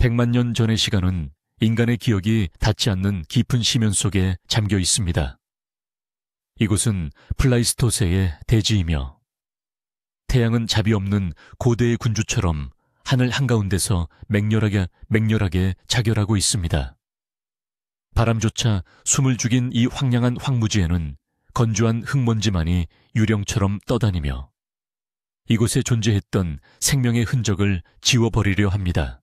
100만 년 전의 시간은 인간의 기억이 닿지 않는 깊은 심연 속에 잠겨 있습니다. 이곳은 플라이스토세의 대지이며 태양은 자비 없는 고대의 군주처럼 하늘 한가운데서 맹렬하게 자결하고 있습니다. 바람조차 숨을 죽인 이 황량한 황무지에는 건조한 흙먼지만이 유령처럼 떠다니며 이곳에 존재했던 생명의 흔적을 지워버리려 합니다.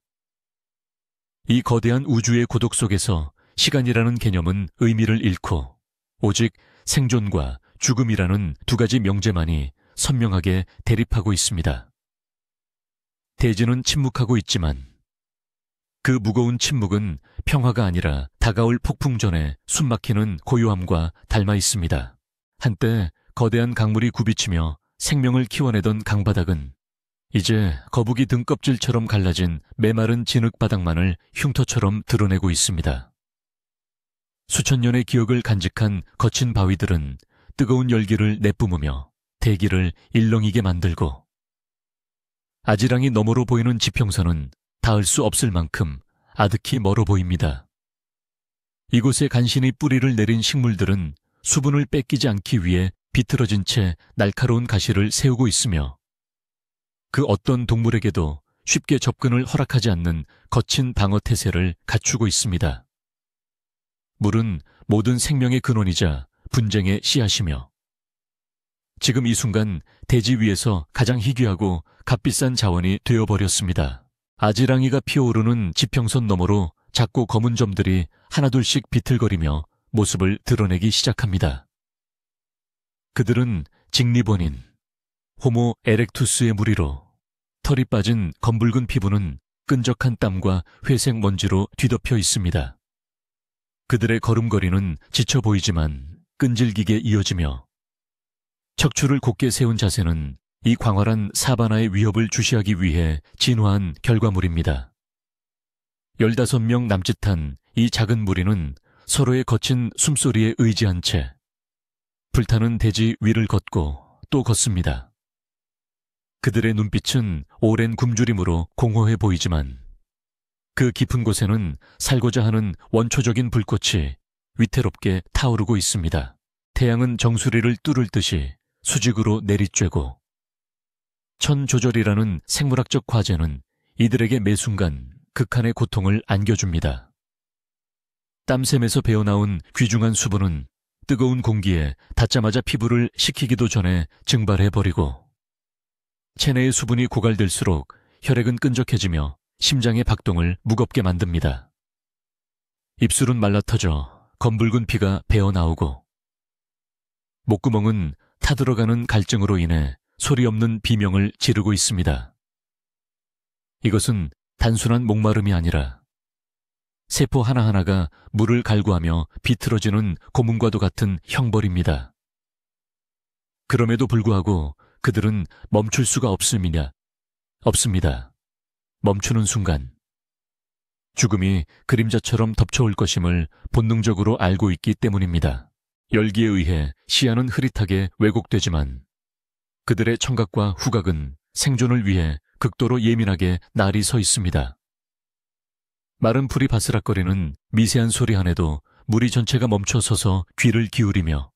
이 거대한 우주의 고독 속에서 시간이라는 개념은 의미를 잃고 오직 생존과 죽음이라는 두 가지 명제만이 선명하게 대립하고 있습니다. 대지는 침묵하고 있지만 그 무거운 침묵은 평화가 아니라 다가올 폭풍 전에 숨막히는 고요함과 닮아 있습니다. 한때 거대한 강물이 굽이치며 생명을 키워내던 강바닥은 이제 거북이 등껍질처럼 갈라진 메마른 진흙바닥만을 흉터처럼 드러내고 있습니다. 수천 년의 기억을 간직한 거친 바위들은 뜨거운 열기를 내뿜으며 대기를 일렁이게 만들고 아지랑이 너머로 보이는 지평선은 닿을 수 없을 만큼 아득히 멀어 보입니다. 이곳에 간신히 뿌리를 내린 식물들은 수분을 뺏기지 않기 위해 비틀어진 채 날카로운 가시를 세우고 있으며 그 어떤 동물에게도 쉽게 접근을 허락하지 않는 거친 방어 태세를 갖추고 있습니다. 물은 모든 생명의 근원이자 분쟁의 씨앗이며 지금 이 순간 대지 위에서 가장 희귀하고 값비싼 자원이 되어버렸습니다. 아지랑이가 피어오르는 지평선 너머로 작고 검은 점들이 하나둘씩 비틀거리며 모습을 드러내기 시작합니다. 그들은 직립원인 호모 에렉투스의 무리로 털이 빠진 검붉은 피부는 끈적한 땀과 회색 먼지로 뒤덮여 있습니다. 그들의 걸음걸이는 지쳐 보이지만 끈질기게 이어지며 척추를 곧게 세운 자세는 이 광활한 사바나의 위협을 주시하기 위해 진화한 결과물입니다. 15명 남짓한 이 작은 무리는 서로의 거친 숨소리에 의지한 채 불타는 대지 위를 걷고 또 걷습니다. 그들의 눈빛은 오랜 굶주림으로 공허해 보이지만 그 깊은 곳에는 살고자 하는 원초적인 불꽃이 위태롭게 타오르고 있습니다. 태양은 정수리를 뚫을 듯이 수직으로 내리쬐고 천조절이라는 생물학적 과제는 이들에게 매 순간 극한의 고통을 안겨줍니다. 땀샘에서 배어나온 귀중한 수분은 뜨거운 공기에 닿자마자 피부를 식히기도 전에 증발해버리고 체내의 수분이 고갈될수록 혈액은 끈적해지며 심장의 박동을 무겁게 만듭니다. 입술은 말라터져 검붉은 피가 배어나오고 목구멍은 타들어가는 갈증으로 인해 소리 없는 비명을 지르고 있습니다. 이것은 단순한 목마름이 아니라 세포 하나하나가 물을 갈구하며 비틀어지는 고문과도 같은 형벌입니다. 그럼에도 불구하고 그들은 멈출 수가 없습니다. 멈추는 순간 죽음이 그림자처럼 덮쳐올 것임을 본능적으로 알고 있기 때문입니다. 열기에 의해 시야는 흐릿하게 왜곡되지만 그들의 청각과 후각은 생존을 위해 극도로 예민하게 날이 서 있습니다. 마른 풀이 바스락거리는 미세한 소리 안에도 무리 전체가 멈춰서서 귀를 기울이며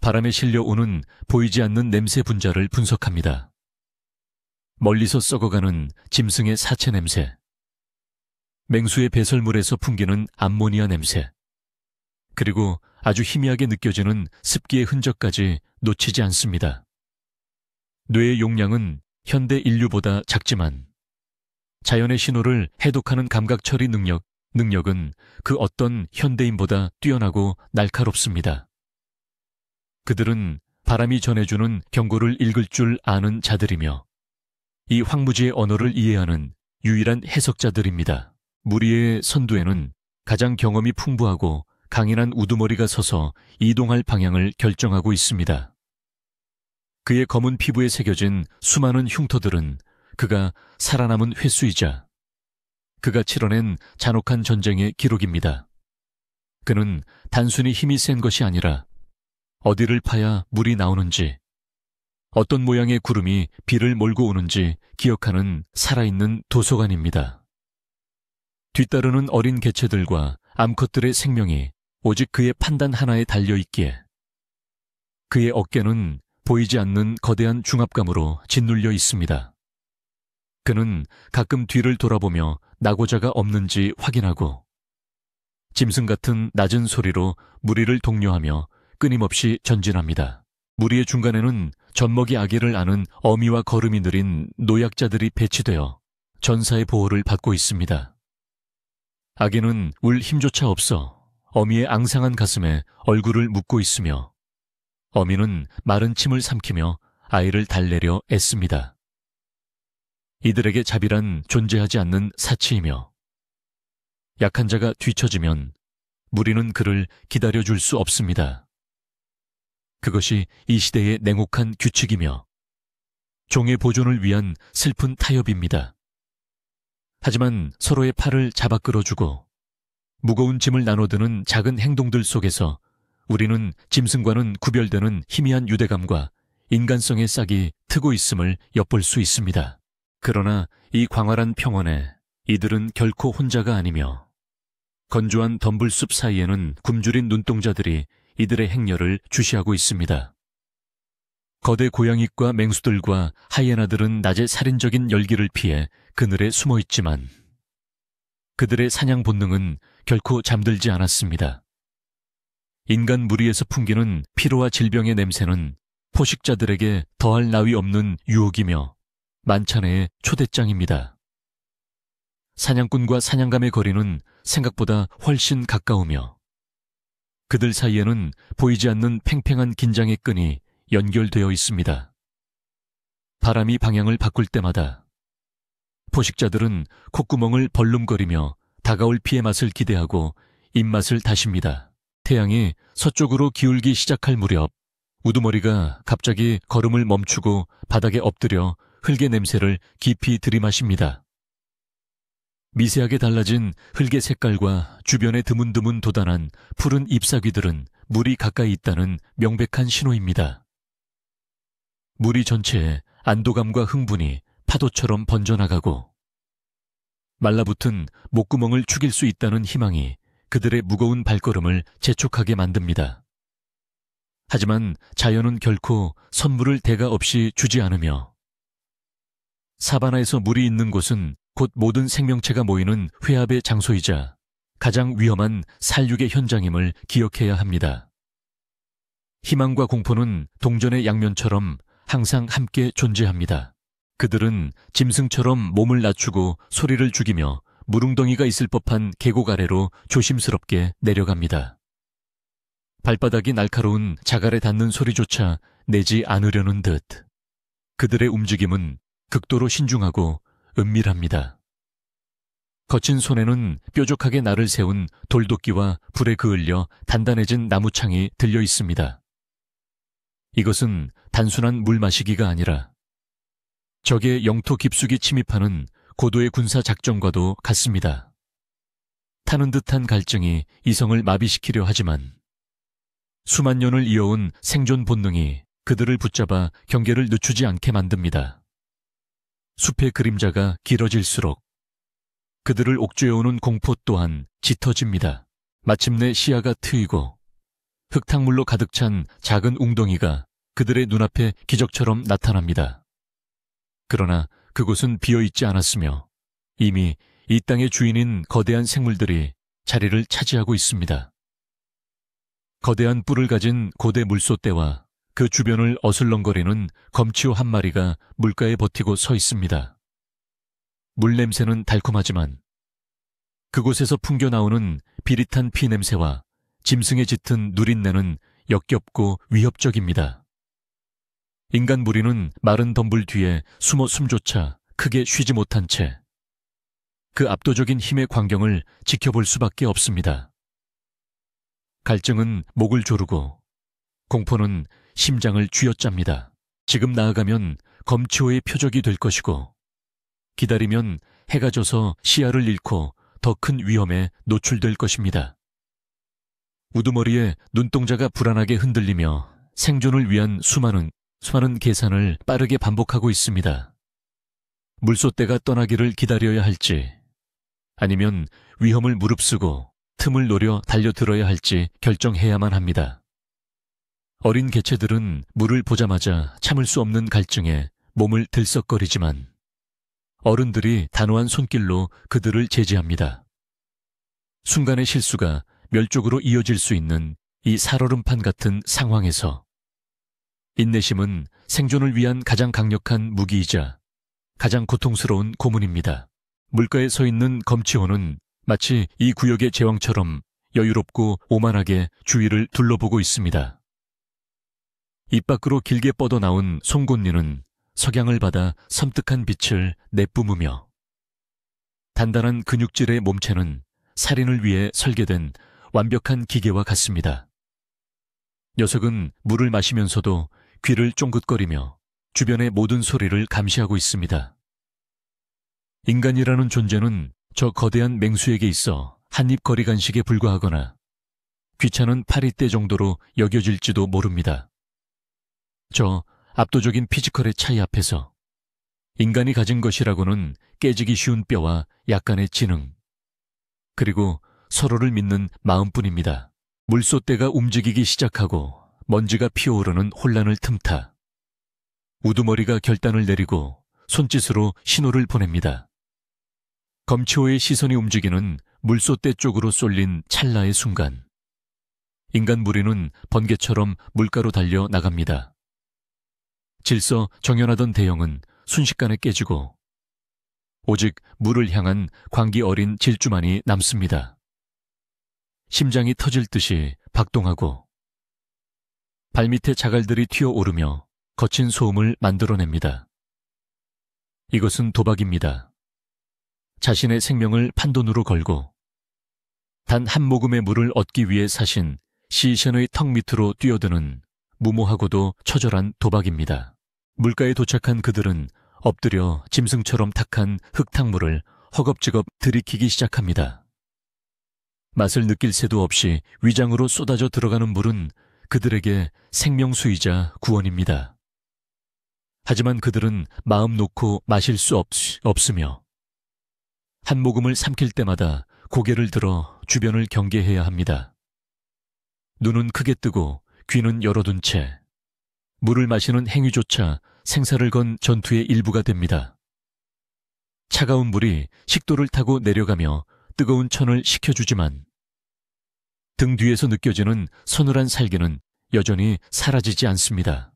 바람에 실려오는 보이지 않는 냄새 분자를 분석합니다. 멀리서 썩어가는 짐승의 사체 냄새, 맹수의 배설물에서 풍기는 암모니아 냄새, 그리고 아주 희미하게 느껴지는 습기의 흔적까지 놓치지 않습니다. 뇌의 용량은 현대 인류보다 작지만 자연의 신호를 해독하는 감각 처리 능력은 그 어떤 현대인보다 뛰어나고 날카롭습니다. 그들은 바람이 전해주는 경고를 읽을 줄 아는 자들이며 이 황무지의 언어를 이해하는 유일한 해석자들입니다. 무리의 선두에는 가장 경험이 풍부하고 강인한 우두머리가 서서 이동할 방향을 결정하고 있습니다. 그의 검은 피부에 새겨진 수많은 흉터들은 그가 살아남은 횟수이자 그가 치러낸 잔혹한 전쟁의 기록입니다. 그는 단순히 힘이 센 것이 아니라 어디를 파야 물이 나오는지, 어떤 모양의 구름이 비를 몰고 오는지 기억하는 살아있는 도서관입니다. 뒤따르는 어린 개체들과 암컷들의 생명이 오직 그의 판단 하나에 달려있기에 그의 어깨는 보이지 않는 거대한 중압감으로 짓눌려 있습니다. 그는 가끔 뒤를 돌아보며 낙오자가 없는지 확인하고 짐승 같은 낮은 소리로 무리를 독려하며 끊임없이 전진합니다. 무리의 중간에는 젖먹이 아기를 아는 어미와 걸음이 느린 노약자들이 배치되어 전사의 보호를 받고 있습니다. 아기는 울 힘조차 없어 어미의 앙상한 가슴에 얼굴을 묻고 있으며 어미는 마른 침을 삼키며 아이를 달래려 애씁니다. 이들에게 자비란 존재하지 않는 사치이며 약한 자가 뒤처지면 무리는 그를 기다려줄 수 없습니다. 그것이 이 시대의 냉혹한 규칙이며 종의 보존을 위한 슬픈 타협입니다. 하지만 서로의 팔을 잡아 끌어주고 무거운 짐을 나눠드는 작은 행동들 속에서 우리는 짐승과는 구별되는 희미한 유대감과 인간성의 싹이 트고 있음을 엿볼 수 있습니다. 그러나 이 광활한 평원에 이들은 결코 혼자가 아니며 건조한 덤불숲 사이에는 굶주린 눈동자들이 이들의 행렬을 주시하고 있습니다. 거대 고양이과 맹수들과 하이에나들은 낮의 살인적인 열기를 피해 그늘에 숨어 있지만 그들의 사냥 본능은 결코 잠들지 않았습니다. 인간 무리에서 풍기는 피로와 질병의 냄새는 포식자들에게 더할 나위 없는 유혹이며 만찬의 초대장입니다. 사냥꾼과 사냥감의 거리는 생각보다 훨씬 가까우며 그들 사이에는 보이지 않는 팽팽한 긴장의 끈이 연결되어 있습니다. 바람이 방향을 바꿀 때마다 포식자들은 콧구멍을 벌름거리며 다가올 피의 맛을 기대하고 입맛을 다십니다. 태양이 서쪽으로 기울기 시작할 무렵 우두머리가 갑자기 걸음을 멈추고 바닥에 엎드려 흙의 냄새를 깊이 들이마십니다. 미세하게 달라진 흙의 색깔과 주변에 드문드문 돋아난 푸른 잎사귀들은 물이 가까이 있다는 명백한 신호입니다. 무리 전체에 안도감과 흥분이 파도처럼 번져나가고 말라붙은 목구멍을 축일 수 있다는 희망이 그들의 무거운 발걸음을 재촉하게 만듭니다. 하지만 자연은 결코 선물을 대가 없이 주지 않으며 사바나에서 물이 있는 곳은 곧 모든 생명체가 모이는 회합의 장소이자 가장 위험한 살육의 현장임을 기억해야 합니다. 희망과 공포는 동전의 양면처럼 항상 함께 존재합니다. 그들은 짐승처럼 몸을 낮추고 소리를 죽이며 무릉덩이가 있을 법한 계곡 아래로 조심스럽게 내려갑니다. 발바닥이 날카로운 자갈에 닿는 소리조차 내지 않으려는 듯 그들의 움직임은 극도로 신중하고 은밀합니다. 거친 손에는 뾰족하게 날을 세운 돌도끼와 불에 그을려 단단해진 나무창이 들려 있습니다. 이것은 단순한 물 마시기가 아니라 적의 영토 깊숙이 침입하는 고도의 군사 작전과도 같습니다. 타는 듯한 갈증이 이성을 마비시키려 하지만 수만 년을 이어온 생존 본능이 그들을 붙잡아 경계를 늦추지 않게 만듭니다. 숲의 그림자가 길어질수록 그들을 옥죄어오는 공포 또한 짙어집니다. 마침내 시야가 트이고 흙탕물로 가득 찬 작은 웅덩이가 그들의 눈앞에 기적처럼 나타납니다. 그러나 그곳은 비어있지 않았으며 이미 이 땅의 주인인 거대한 생물들이 자리를 차지하고 있습니다. 거대한 뿔을 가진 고대 물소떼와 그 주변을 어슬렁거리는 검치호 한 마리가 물가에 버티고 서 있습니다. 물 냄새는 달콤하지만 그곳에서 풍겨나오는 비릿한 피 냄새와 짐승의 짙은 누린내는 역겹고 위협적입니다. 인간 무리는 마른 덤불 뒤에 숨어 숨조차 크게 쉬지 못한 채 그 압도적인 힘의 광경을 지켜볼 수밖에 없습니다. 갈증은 목을 조르고 공포는 심장을 쥐어짭니다. 지금 나아가면 검치호의 표적이 될 것이고 기다리면 해가 져서 시야를 잃고 더 큰 위험에 노출될 것입니다. 우두머리에 눈동자가 불안하게 흔들리며 생존을 위한 수많은 계산을 빠르게 반복하고 있습니다. 물소떼가 떠나기를 기다려야 할지 아니면 위험을 무릅쓰고 틈을 노려 달려들어야 할지 결정해야만 합니다. 어린 개체들은 물을 보자마자 참을 수 없는 갈증에 몸을 들썩거리지만 어른들이 단호한 손길로 그들을 제지합니다. 순간의 실수가 멸종으로 이어질 수 있는 이 살얼음판 같은 상황에서 인내심은 생존을 위한 가장 강력한 무기이자 가장 고통스러운 고문입니다. 물가에 서 있는 검치호는 마치 이 구역의 제왕처럼 여유롭고 오만하게 주위를 둘러보고 있습니다. 입 밖으로 길게 뻗어나온 송곳니는 석양을 받아 섬뜩한 빛을 내뿜으며 단단한 근육질의 몸체는 살인을 위해 설계된 완벽한 기계와 같습니다. 녀석은 물을 마시면서도 귀를 쫑긋거리며 주변의 모든 소리를 감시하고 있습니다. 인간이라는 존재는 저 거대한 맹수에게 있어 한입 거리 간식에 불과하거나 귀찮은 파리떼 정도로 여겨질지도 모릅니다. 저 압도적인 피지컬의 차이 앞에서 인간이 가진 것이라고는 깨지기 쉬운 뼈와 약간의 지능, 그리고 서로를 믿는 마음뿐입니다. 물소대가 움직이기 시작하고 먼지가 피어오르는 혼란을 틈타 우두머리가 결단을 내리고 손짓으로 신호를 보냅니다. 검치호의 시선이 움직이는 물소대 쪽으로 쏠린 찰나의 순간 인간 무리는 번개처럼 물가로 달려 나갑니다. 질서 정연하던 대형은 순식간에 깨지고 오직 물을 향한 광기 어린 질주만이 남습니다. 심장이 터질 듯이 박동하고 발밑에 자갈들이 튀어오르며 거친 소음을 만들어냅니다. 이것은 도박입니다. 자신의 생명을 판돈으로 걸고 단 한 모금의 물을 얻기 위해 사신 시신의 턱 밑으로 뛰어드는 무모하고도 처절한 도박입니다. 물가에 도착한 그들은 엎드려 짐승처럼 탁한 흙탕물을 허겁지겁 들이키기 시작합니다. 맛을 느낄 새도 없이 위장으로 쏟아져 들어가는 물은 그들에게 생명수이자 구원입니다. 하지만 그들은 마음 놓고 마실 수 없으며 한 모금을 삼킬 때마다 고개를 들어 주변을 경계해야 합니다. 눈은 크게 뜨고 귀는 열어둔 채 물을 마시는 행위조차 생사를 건 전투의 일부가 됩니다. 차가운 물이 식도를 타고 내려가며 뜨거운 천을 식혀주지만 등 뒤에서 느껴지는 서늘한 살기는 여전히 사라지지 않습니다.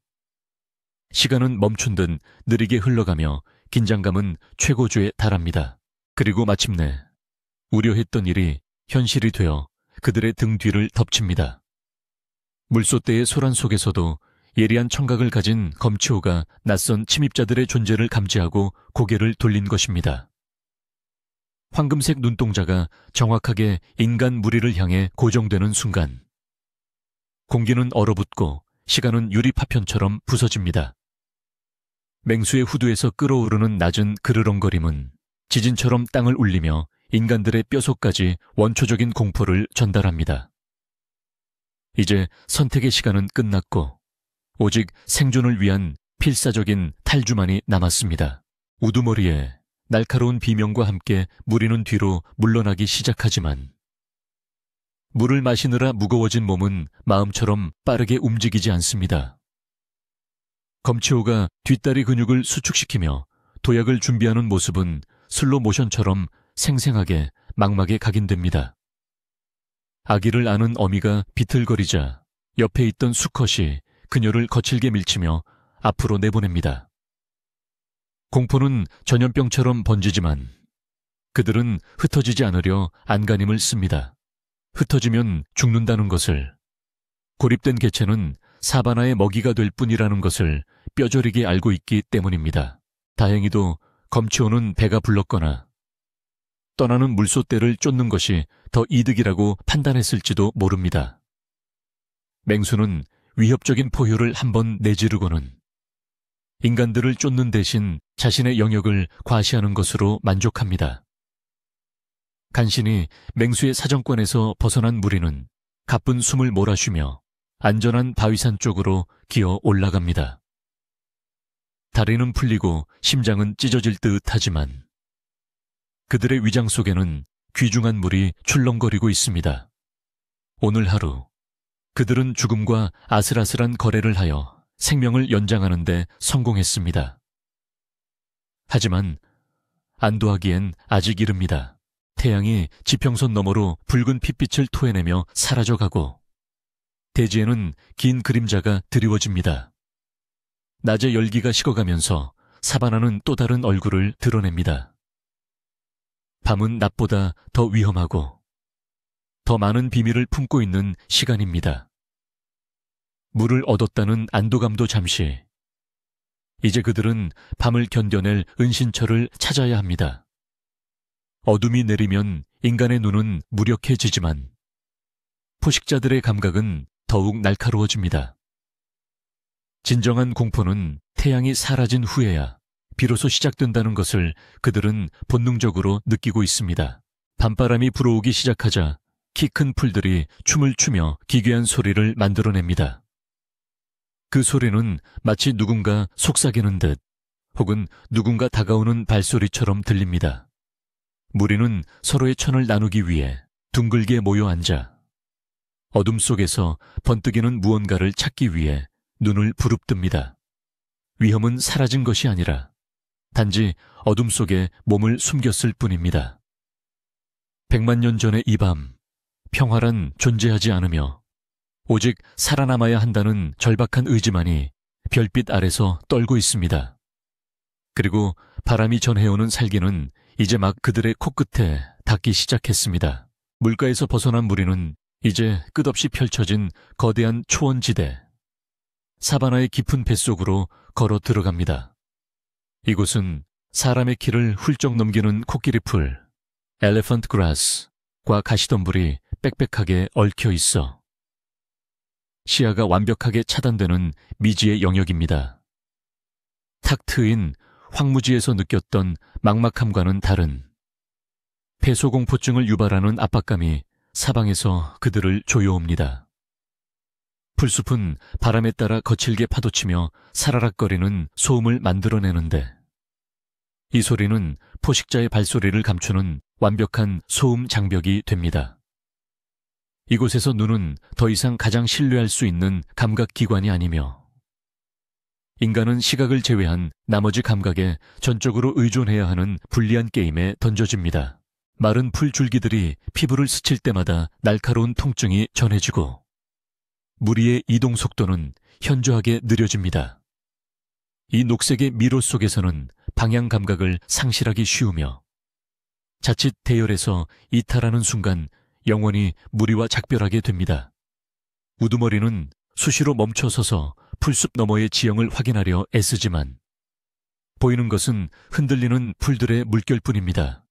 시간은 멈춘 듯 느리게 흘러가며 긴장감은 최고조에 달합니다. 그리고 마침내 우려했던 일이 현실이 되어 그들의 등 뒤를 덮칩니다. 물소대의 소란 속에서도 예리한 청각을 가진 검치호가 낯선 침입자들의 존재를 감지하고 고개를 돌린 것입니다. 황금색 눈동자가 정확하게 인간 무리를 향해 고정되는 순간 공기는 얼어붙고 시간은 유리파편처럼 부서집니다. 맹수의 후두에서 끓어오르는 낮은 그르렁거림은 지진처럼 땅을 울리며 인간들의 뼈속까지 원초적인 공포를 전달합니다. 이제 선택의 시간은 끝났고 오직 생존을 위한 필사적인 탈주만이 남았습니다. 우두머리에 날카로운 비명과 함께 무리는 뒤로 물러나기 시작하지만 물을 마시느라 무거워진 몸은 마음처럼 빠르게 움직이지 않습니다. 검치호가 뒷다리 근육을 수축시키며 도약을 준비하는 모습은 슬로 모션처럼 생생하게 망막에 각인됩니다. 아기를 안은 어미가 비틀거리자 옆에 있던 수컷이 그녀를 거칠게 밀치며 앞으로 내보냅니다. 공포는 전염병처럼 번지지만 그들은 흩어지지 않으려 안간힘을 씁니다. 흩어지면 죽는다는 것을, 고립된 개체는 사바나의 먹이가 될 뿐이라는 것을 뼈저리게 알고 있기 때문입니다. 다행히도 검치호는 배가 불렀거나 떠나는 물소대를 쫓는 것이 더 이득이라고 판단했을지도 모릅니다. 맹수는 위협적인 포효를 한번 내지르고는 인간들을 쫓는 대신 자신의 영역을 과시하는 것으로 만족합니다. 간신히 맹수의 사정권에서 벗어난 무리는 가쁜 숨을 몰아쉬며 안전한 바위산 쪽으로 기어 올라갑니다. 다리는 풀리고 심장은 찢어질 듯하지만 그들의 위장 속에는 귀중한 물이 출렁거리고 있습니다. 오늘 하루 그들은 죽음과 아슬아슬한 거래를 하여 생명을 연장하는 데 성공했습니다. 하지만 안도하기엔 아직 이릅니다. 태양이 지평선 너머로 붉은 핏빛을 토해내며 사라져가고 대지에는 긴 그림자가 드리워집니다. 낮의 열기가 식어가면서 사바나는 또 다른 얼굴을 드러냅니다. 밤은 낮보다 더 위험하고 더 많은 비밀을 품고 있는 시간입니다. 물을 얻었다는 안도감도 잠시. 이제 그들은 밤을 견뎌낼 은신처를 찾아야 합니다. 어둠이 내리면 인간의 눈은 무력해지지만 포식자들의 감각은 더욱 날카로워집니다. 진정한 공포는 태양이 사라진 후에야 비로소 시작된다는 것을 그들은 본능적으로 느끼고 있습니다. 밤바람이 불어오기 시작하자 키 큰 풀들이 춤을 추며 기괴한 소리를 만들어냅니다. 그 소리는 마치 누군가 속삭이는 듯 혹은 누군가 다가오는 발소리처럼 들립니다. 무리는 서로의 천을 나누기 위해 둥글게 모여 앉아 어둠 속에서 번뜩이는 무언가를 찾기 위해 눈을 부릅뜹니다. 위험은 사라진 것이 아니라 단지 어둠 속에 몸을 숨겼을 뿐입니다. 100만 년 전의 이 밤, 평화란 존재하지 않으며 오직 살아남아야 한다는 절박한 의지만이 별빛 아래서 떨고 있습니다. 그리고 바람이 전해오는 살기는 이제 막 그들의 코끝에 닿기 시작했습니다. 물가에서 벗어난 무리는 이제 끝없이 펼쳐진 거대한 초원지대, 사바나의 깊은 뱃속으로 걸어 들어갑니다. 이곳은 사람의 키를 훌쩍 넘기는 코끼리 풀, 엘레펀트 그라스과 가시덤불이 빽빽하게 얽혀 있어 시야가 완벽하게 차단되는 미지의 영역입니다. 탁 트인 황무지에서 느꼈던 막막함과는 다른 폐소공포증을 유발하는 압박감이 사방에서 그들을 조여옵니다. 풀숲은 바람에 따라 거칠게 파도치며 사라락거리는 소음을 만들어내는데 이 소리는 포식자의 발소리를 감추는 완벽한 소음 장벽이 됩니다. 이곳에서 눈은 더 이상 가장 신뢰할 수 있는 감각기관이 아니며 인간은 시각을 제외한 나머지 감각에 전적으로 의존해야 하는 불리한 게임에 던져집니다. 마른 풀줄기들이 피부를 스칠 때마다 날카로운 통증이 전해지고 무리의 이동 속도는 현저하게 느려집니다. 이 녹색의 미로 속에서는 방향 감각을 상실하기 쉬우며 자칫 대열에서 이탈하는 순간 영원히 무리와 작별하게 됩니다. 우두머리는 수시로 멈춰서서 풀숲 너머의 지형을 확인하려 애쓰지만 보이는 것은 흔들리는 풀들의 물결뿐입니다.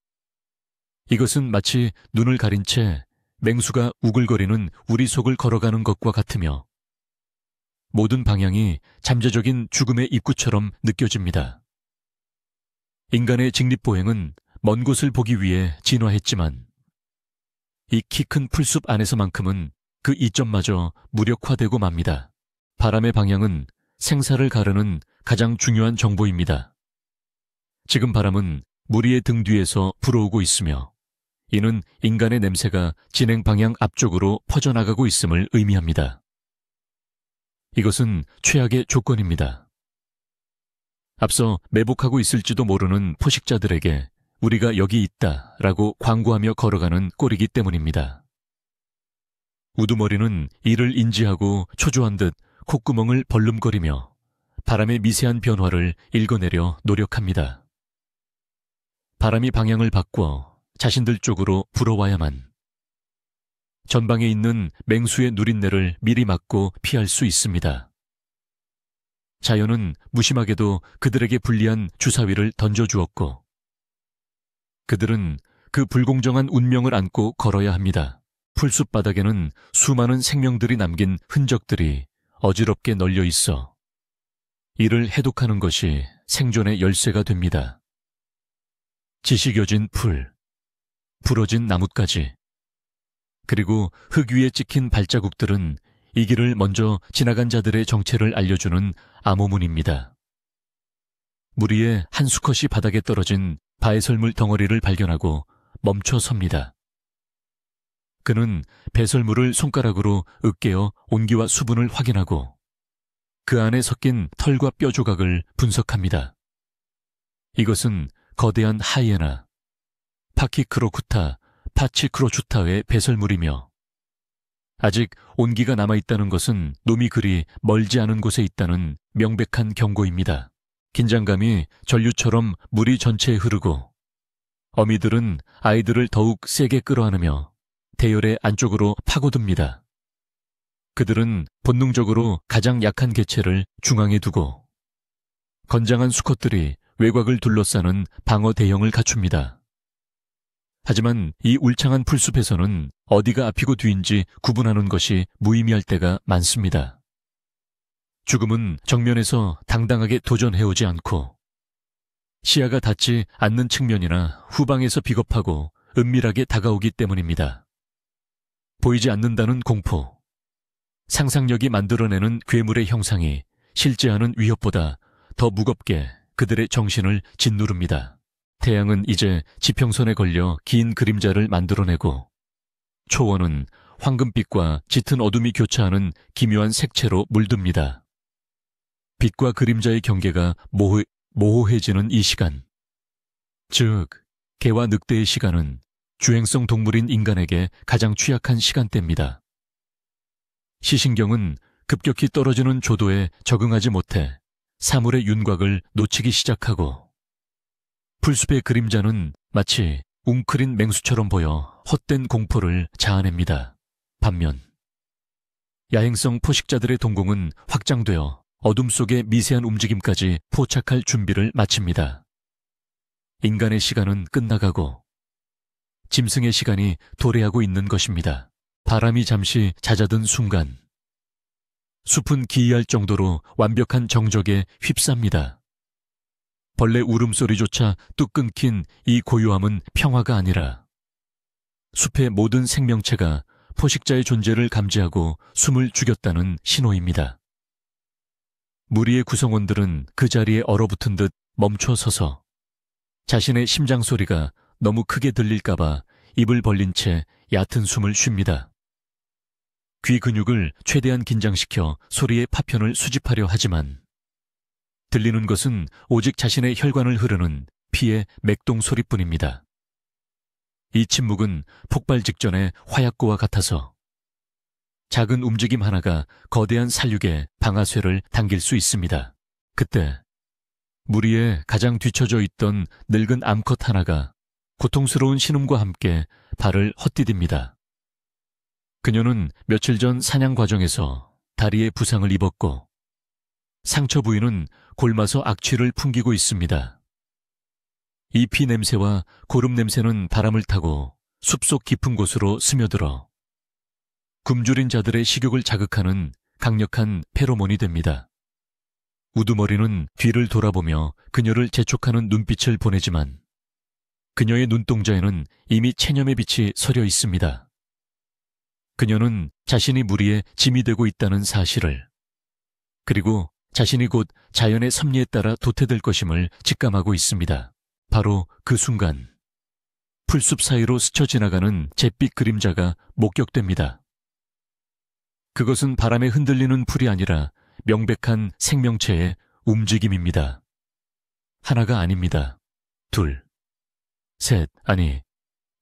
이것은 마치 눈을 가린 채 맹수가 우글거리는 우리 속을 걸어가는 것과 같으며 모든 방향이 잠재적인 죽음의 입구처럼 느껴집니다. 인간의 직립보행은 먼 곳을 보기 위해 진화했지만 이 키 큰 풀숲 안에서만큼은 그 이점마저 무력화되고 맙니다. 바람의 방향은 생사를 가르는 가장 중요한 정보입니다. 지금 바람은 무리의 등 뒤에서 불어오고 있으며 이는 인간의 냄새가 진행 방향 앞쪽으로 퍼져나가고 있음을 의미합니다. 이것은 최악의 조건입니다. 앞서 매복하고 있을지도 모르는 포식자들에게 우리가 여기 있다라고 광고하며 걸어가는 꼴이기 때문입니다. 우두머리는 이를 인지하고 초조한 듯 콧구멍을 벌름거리며 바람의 미세한 변화를 읽어내려 노력합니다. 바람이 방향을 바꿔 자신들 쪽으로 불어와야만 전방에 있는 맹수의 누린내를 미리 막고 피할 수 있습니다. 자연은 무심하게도 그들에게 불리한 주사위를 던져주었고 그들은 그 불공정한 운명을 안고 걸어야 합니다. 풀숲 바닥에는 수많은 생명들이 남긴 흔적들이 어지럽게 널려 있어 이를 해독하는 것이 생존의 열쇠가 됩니다. 지식여진 풀, 부러진 나뭇가지, 그리고 흙 위에 찍힌 발자국들은 이 길을 먼저 지나간 자들의 정체를 알려주는 암호문입니다. 무리의 한 수컷이 바닥에 떨어진 바해설물 덩어리를 발견하고 멈춰 섭니다. 그는 배설물을 손가락으로 으깨어 온기와 수분을 확인하고 그 안에 섞인 털과 뼈 조각을 분석합니다. 이것은 거대한 하이에나, 파키크로쿠타, 파치크로주타의 배설물이며 아직 온기가 남아있다는 것은 놈이 그리 멀지 않은 곳에 있다는 명백한 경고입니다. 긴장감이 전류처럼 무리 전체에 흐르고 어미들은 아이들을 더욱 세게 끌어안으며 대열의 안쪽으로 파고듭니다. 그들은 본능적으로 가장 약한 개체를 중앙에 두고 건장한 수컷들이 외곽을 둘러싸는 방어 대형을 갖춥니다. 하지만 이 울창한 풀숲에서는 어디가 앞이고 뒤인지 구분하는 것이 무의미할 때가 많습니다. 죽음은 정면에서 당당하게 도전해오지 않고 시야가 닿지 않는 측면이나 후방에서 비겁하고 은밀하게 다가오기 때문입니다. 보이지 않는다는 공포, 상상력이 만들어내는 괴물의 형상이 실제하는 위협보다 더 무겁게 그들의 정신을 짓누릅니다. 태양은 이제 지평선에 걸려 긴 그림자를 만들어내고 초원은 황금빛과 짙은 어둠이 교차하는 기묘한 색채로 물듭니다. 빛과 그림자의 경계가 모호해지는 이 시간, 즉 개와 늑대의 시간은 주행성 동물인 인간에게 가장 취약한 시간대입니다. 시신경은 급격히 떨어지는 조도에 적응하지 못해 사물의 윤곽을 놓치기 시작하고 풀숲의 그림자는 마치 웅크린 맹수처럼 보여 헛된 공포를 자아냅니다. 반면 야행성 포식자들의 동공은 확장되어 어둠 속의 미세한 움직임까지 포착할 준비를 마칩니다. 인간의 시간은 끝나가고 짐승의 시간이 도래하고 있는 것입니다. 바람이 잠시 잦아든 순간 숲은 기이할 정도로 완벽한 정적에 휩쌉니다. 벌레 울음소리조차 뚝 끊긴 이 고요함은 평화가 아니라 숲의 모든 생명체가 포식자의 존재를 감지하고 숨을 죽였다는 신호입니다. 무리의 구성원들은 그 자리에 얼어붙은 듯 멈춰 서서 자신의 심장 소리가 너무 크게 들릴까봐 입을 벌린 채 얕은 숨을 쉽니다. 귀 근육을 최대한 긴장시켜 소리의 파편을 수집하려 하지만 들리는 것은 오직 자신의 혈관을 흐르는 피의 맥동 소리뿐입니다. 이 침묵은 폭발 직전의 화약고와 같아서 작은 움직임 하나가 거대한 살육의 방아쇠를 당길 수 있습니다. 그때 무리에 가장 뒤처져 있던 늙은 암컷 하나가 고통스러운 신음과 함께 발을 헛디딥니다. 그녀는 며칠 전 사냥 과정에서 다리에 부상을 입었고 상처 부위는 골마서 악취를 풍기고 있습니다. 이 피 냄새와 고름 냄새는 바람을 타고 숲속 깊은 곳으로 스며들어 굶주린 자들의 식욕을 자극하는 강력한 페로몬이 됩니다. 우두머리는 뒤를 돌아보며 그녀를 재촉하는 눈빛을 보내지만 그녀의 눈동자에는 이미 체념의 빛이 서려 있습니다. 그녀는 자신이 무리에 짐이 되고 있다는 사실을, 그리고 자신이 곧 자연의 섭리에 따라 도태될 것임을 직감하고 있습니다. 바로 그 순간 풀숲 사이로 스쳐 지나가는 잿빛 그림자가 목격됩니다. 그것은 바람에 흔들리는 풀이 아니라 명백한 생명체의 움직임입니다. 하나가 아닙니다. 둘, 셋, 아니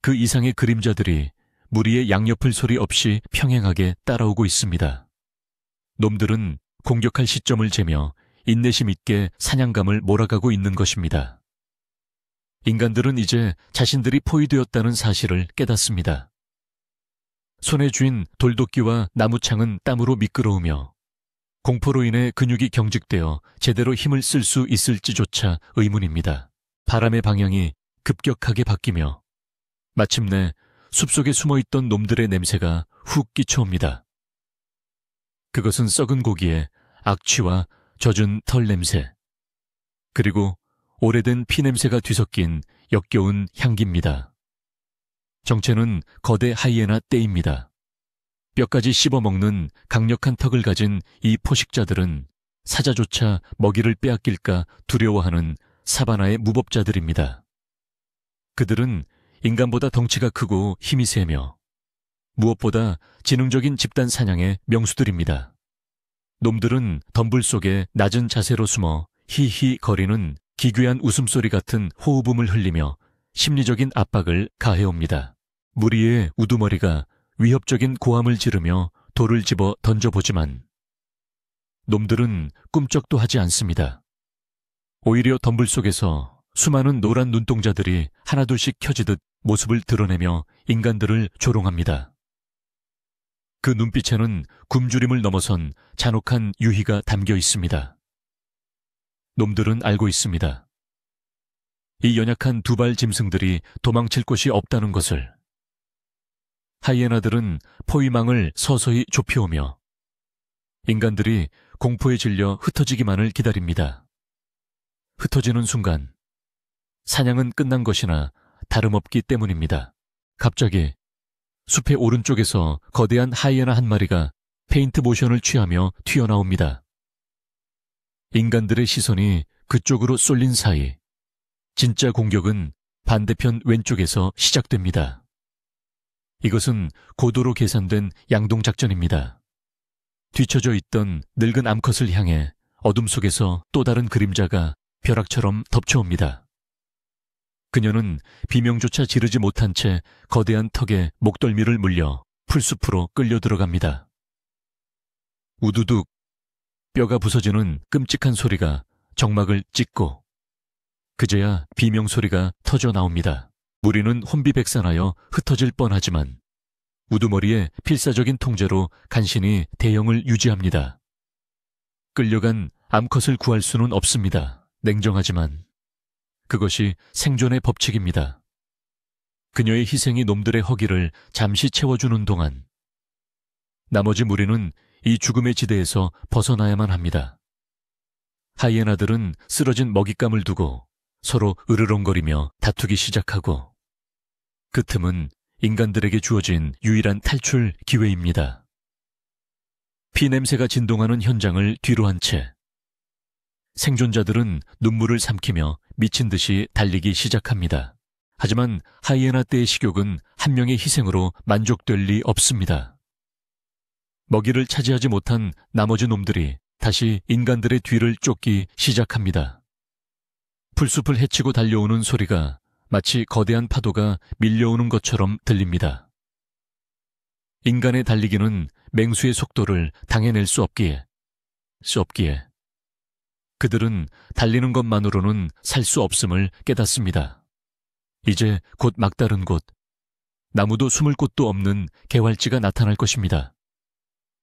그 이상의 그림자들이 무리의 양옆을 소리 없이 평행하게 따라오고 있습니다. 놈들은 공격할 시점을 재며 인내심 있게 사냥감을 몰아가고 있는 것입니다. 인간들은 이제 자신들이 포위되었다는 사실을 깨닫습니다. 손에 쥔 돌도끼와 나무창은 땀으로 미끄러우며 공포로 인해 근육이 경직되어 제대로 힘을 쓸 수 있을지조차 의문입니다. 바람의 방향이 급격하게 바뀌며 마침내 숲속에 숨어있던 놈들의 냄새가 훅 끼쳐옵니다. 그것은 썩은 고기에 악취와 젖은 털 냄새, 그리고 오래된 피 냄새가 뒤섞인 역겨운 향기입니다. 정체는 거대 하이에나 떼입니다. 뼈까지 씹어먹는 강력한 턱을 가진 이 포식자들은 사자조차 먹이를 빼앗길까 두려워하는 사바나의 무법자들입니다. 그들은 인간보다 덩치가 크고 힘이 세며 무엇보다 지능적인 집단 사냥의 명수들입니다. 놈들은 덤불 속에 낮은 자세로 숨어 히히 거리는 기괴한 웃음소리 같은 호흡음을 흘리며 심리적인 압박을 가해옵니다. 무리의 우두머리가 위협적인 고함을 지르며 돌을 집어 던져보지만 놈들은 꿈쩍도 하지 않습니다. 오히려 덤불 속에서 수많은 노란 눈동자들이 하나둘씩 켜지듯 모습을 드러내며 인간들을 조롱합니다. 그 눈빛에는 굶주림을 넘어선 잔혹한 유희가 담겨 있습니다. 놈들은 알고 있습니다. 이 연약한 두발 짐승들이 도망칠 곳이 없다는 것을. 하이에나들은 포위망을 서서히 좁혀오며 인간들이 공포에 질려 흩어지기만을 기다립니다. 흩어지는 순간 사냥은 끝난 것이나 다름없기 때문입니다. 갑자기 숲의 오른쪽에서 거대한 하이에나 한 마리가 페인트 모션을 취하며 튀어나옵니다. 인간들의 시선이 그쪽으로 쏠린 사이 진짜 공격은 반대편 왼쪽에서 시작됩니다. 이것은 고도로 계산된 양동작전입니다. 뒤처져 있던 늙은 암컷을 향해 어둠 속에서 또 다른 그림자가 벼락처럼 덮쳐옵니다. 그녀는 비명조차 지르지 못한 채 거대한 턱에 목덜미를 물려 풀숲으로 끌려 들어갑니다. 우두둑, 뼈가 부서지는 끔찍한 소리가 정막을 찢고 그제야 비명소리가 터져 나옵니다. 무리는 혼비백산하여 흩어질 뻔하지만 우두머리의 필사적인 통제로 간신히 대형을 유지합니다. 끌려간 암컷을 구할 수는 없습니다. 냉정하지만 그것이 생존의 법칙입니다. 그녀의 희생이 놈들의 허기를 잠시 채워주는 동안 나머지 무리는 이 죽음의 지대에서 벗어나야만 합니다. 하이에나들은 쓰러진 먹잇감을 두고 서로 으르렁거리며 다투기 시작하고 그 틈은 인간들에게 주어진 유일한 탈출 기회입니다. 피냄새가 진동하는 현장을 뒤로 한 채 생존자들은 눈물을 삼키며 미친 듯이 달리기 시작합니다. 하지만 하이에나 떼의 식욕은 한 명의 희생으로 만족될 리 없습니다. 먹이를 차지하지 못한 나머지 놈들이 다시 인간들의 뒤를 쫓기 시작합니다. 풀숲을 헤치고 달려오는 소리가 마치 거대한 파도가 밀려오는 것처럼 들립니다. 인간의 달리기는 맹수의 속도를 당해낼 수 없기에 그들은 달리는 것만으로는 살 수 없음을 깨닫습니다. 이제 곧 막다른 곳, 나무도 숨을 곳도 없는 개활지가 나타날 것입니다.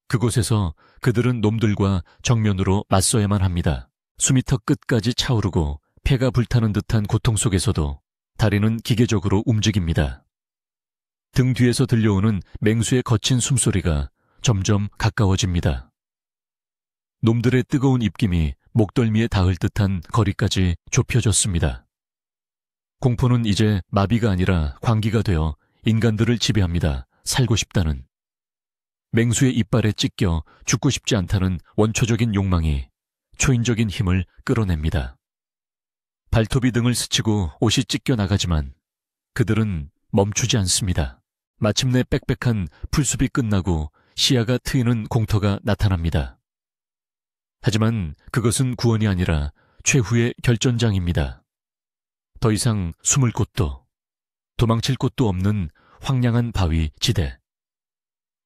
그곳에서 그들은 놈들과 정면으로 맞서야만 합니다. 숨이 턱 끝까지 차오르고 폐가 불타는 듯한 고통 속에서도 다리는 기계적으로 움직입니다. 등 뒤에서 들려오는 맹수의 거친 숨소리가 점점 가까워집니다. 놈들의 뜨거운 입김이 목덜미에 닿을 듯한 거리까지 좁혀졌습니다. 공포는 이제 마비가 아니라 광기가 되어 인간들을 지배합니다. 살고 싶다는, 맹수의 이빨에 찢겨 죽고 싶지 않다는 원초적인 욕망이 초인적인 힘을 끌어냅니다. 발톱이 등을 스치고 옷이 찢겨 나가지만 그들은 멈추지 않습니다. 마침내 빽빽한 풀숲이 끝나고 시야가 트이는 공터가 나타납니다. 하지만 그것은 구원이 아니라 최후의 결전장입니다. 더 이상 숨을 곳도 도망칠 곳도 없는 황량한 바위 지대.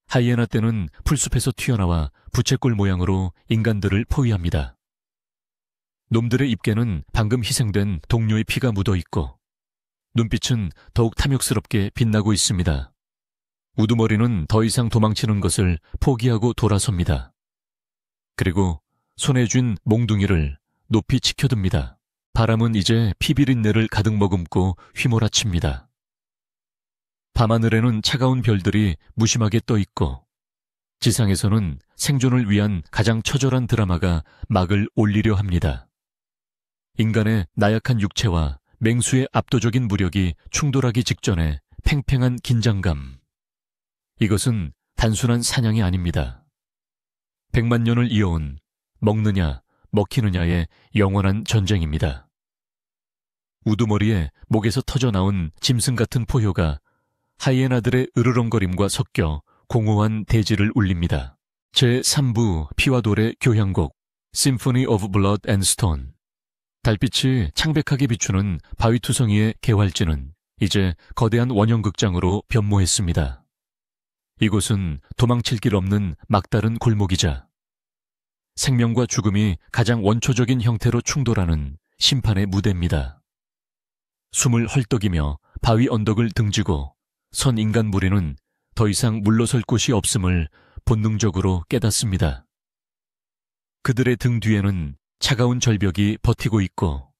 하이에나 떼는 풀숲에서 튀어나와 부채꼴 모양으로 인간들을 포위합니다. 놈들의 입게는 방금 희생된 동료의 피가 묻어있고 눈빛은 더욱 탐욕스럽게 빛나고 있습니다. 우두머리는 더 이상 도망치는 것을 포기하고 돌아섭니다. 그리고 손에 쥔 몽둥이를 높이 치켜듭니다. 바람은 이제 피비린내를 가득 머금고 휘몰아칩니다. 밤하늘에는 차가운 별들이 무심하게 떠 있고 지상에서는 생존을 위한 가장 처절한 드라마가 막을 올리려 합니다. 인간의 나약한 육체와 맹수의 압도적인 무력이 충돌하기 직전에 팽팽한 긴장감. 이것은 단순한 사냥이 아닙니다. 100만 년을 이어온 먹느냐 먹히느냐의 영원한 전쟁입니다. 우두머리에 목에서 터져나온 짐승 같은 포효가 하이에나들의 으르렁거림과 섞여 공허한 대지를 울립니다. 제3부 피와 돌의 교향곡 Symphony of Blood and Stone. 달빛이 창백하게 비추는 바위투성이의 개활지는 이제 거대한 원형극장으로 변모했습니다. 이곳은 도망칠 길 없는 막다른 골목이자 생명과 죽음이 가장 원초적인 형태로 충돌하는 심판의 무대입니다. 숨을 헐떡이며 바위 언덕을 등지고 선 인간 무리는 더 이상 물러설 곳이 없음을 본능적으로 깨닫습니다. 그들의 등 뒤에는 차가운 절벽이 버티고 있고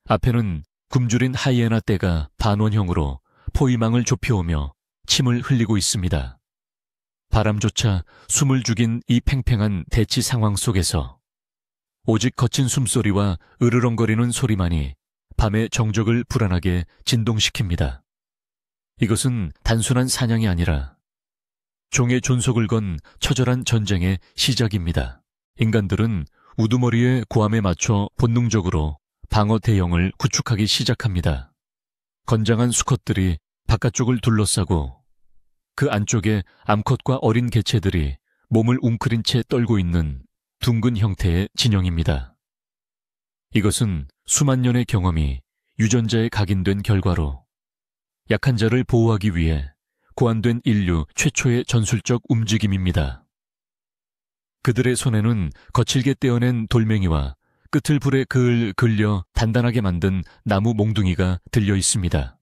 앞에는 굶주린 하이에나 떼가 반원형으로 포위망을 좁혀오며 침을 흘리고 있습니다. 바람조차 숨을 죽인 이 팽팽한 대치 상황 속에서 오직 거친 숨소리와 으르렁거리는 소리만이 밤의 정적을 불안하게 진동시킵니다. 이것은 단순한 사냥이 아니라 종의 존속을 건 처절한 전쟁의 시작입니다. 인간들은 우두머리의 고함에 맞춰 본능적으로 방어 대형을 구축하기 시작합니다. 건장한 수컷들이 바깥쪽을 둘러싸고 그 안쪽에 암컷과 어린 개체들이 몸을 웅크린 채 떨고 있는 둥근 형태의 진영입니다. 이것은 수만 년의 경험이 유전자에 각인된 결과로 약한 자를 보호하기 위해 고안된 인류 최초의 전술적 움직임입니다. 그들의 손에는 거칠게 떼어낸 돌멩이와 끝을 불에 그을려 단단하게 만든 나무 몽둥이가 들려 있습니다.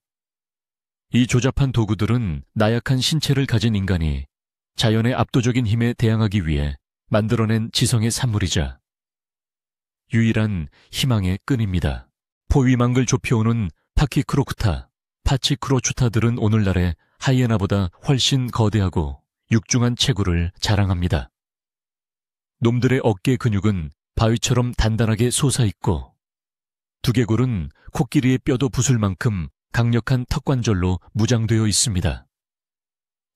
이 조잡한 도구들은 나약한 신체를 가진 인간이 자연의 압도적인 힘에 대항하기 위해 만들어낸 지성의 산물이자 유일한 희망의 끈입니다. 포위망을 좁혀오는 파키크로쿠타, 파치크로추타들은 오늘날의 하이에나보다 훨씬 거대하고 육중한 체구를 자랑합니다. 놈들의 어깨 근육은 바위처럼 단단하게 솟아있고 두개골은 코끼리의 뼈도 부술 만큼 강력한 턱관절로 무장되어 있습니다.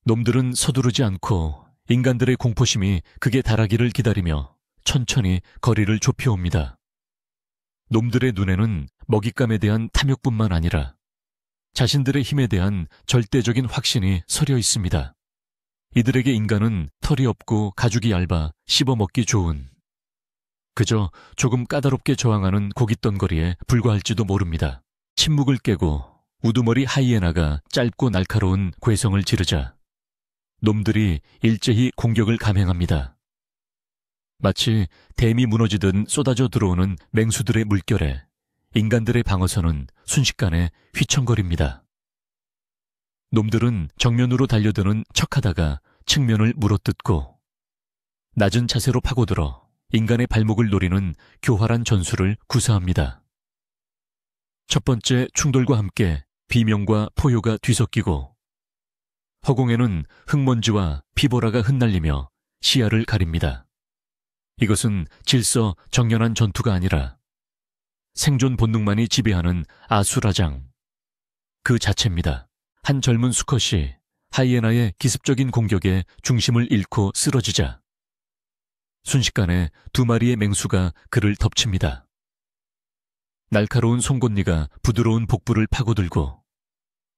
놈들은 서두르지 않고 인간들의 공포심이 극에 달하기를 기다리며 천천히 거리를 좁혀옵니다. 놈들의 눈에는 먹잇감에 대한 탐욕뿐만 아니라 자신들의 힘에 대한 절대적인 확신이 서려 있습니다. 이들에게 인간은 털이 없고 가죽이 얇아 씹어먹기 좋은 그저 조금 까다롭게 저항하는 고깃덩거리에 불과할지도 모릅니다. 침묵을 깨고 우두머리 하이에나가 짧고 날카로운 괴성을 지르자 놈들이 일제히 공격을 감행합니다. 마치 댐이 무너지듯 쏟아져 들어오는 맹수들의 물결에 인간들의 방어선은 순식간에 휘청거립니다. 놈들은 정면으로 달려드는 척하다가 측면을 물어뜯고 낮은 자세로 파고들어 인간의 발목을 노리는 교활한 전술을 구사합니다. 첫 번째 충돌과 함께 비명과 포효가 뒤섞이고 허공에는 흙먼지와 피보라가 흩날리며 시야를 가립니다. 이것은 질서 정연한 전투가 아니라 생존 본능만이 지배하는 아수라장 그 자체입니다. 한 젊은 수컷이 하이에나의 기습적인 공격에 중심을 잃고 쓰러지자 순식간에 두 마리의 맹수가 그를 덮칩니다. 날카로운 송곳니가 부드러운 복부를 파고들고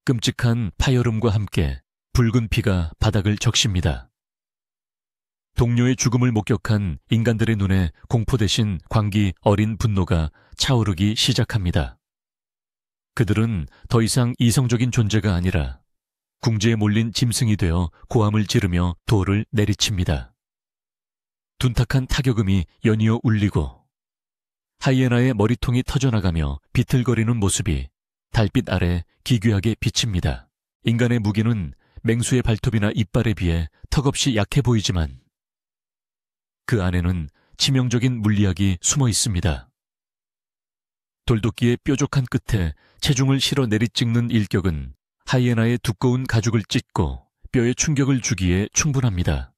끔찍한 파열음과 함께 붉은 피가 바닥을 적십니다. 동료의 죽음을 목격한 인간들의 눈에 공포 대신 광기 어린 분노가 차오르기 시작합니다. 그들은 더 이상 이성적인 존재가 아니라 궁지에 몰린 짐승이 되어 고함을 지르며 돌을 내리칩니다. 둔탁한 타격음이 연이어 울리고 하이에나의 머리통이 터져나가며 비틀거리는 모습이 달빛 아래 기괴하게 비칩니다. 인간의 무기는 맹수의 발톱이나 이빨에 비해 턱없이 약해 보이지만 그 안에는 치명적인 물리학이 숨어 있습니다. 돌도끼의 뾰족한 끝에 체중을 실어 내리찍는 일격은 하이에나의 두꺼운 가죽을 찢고 뼈에 충격을 주기에 충분합니다.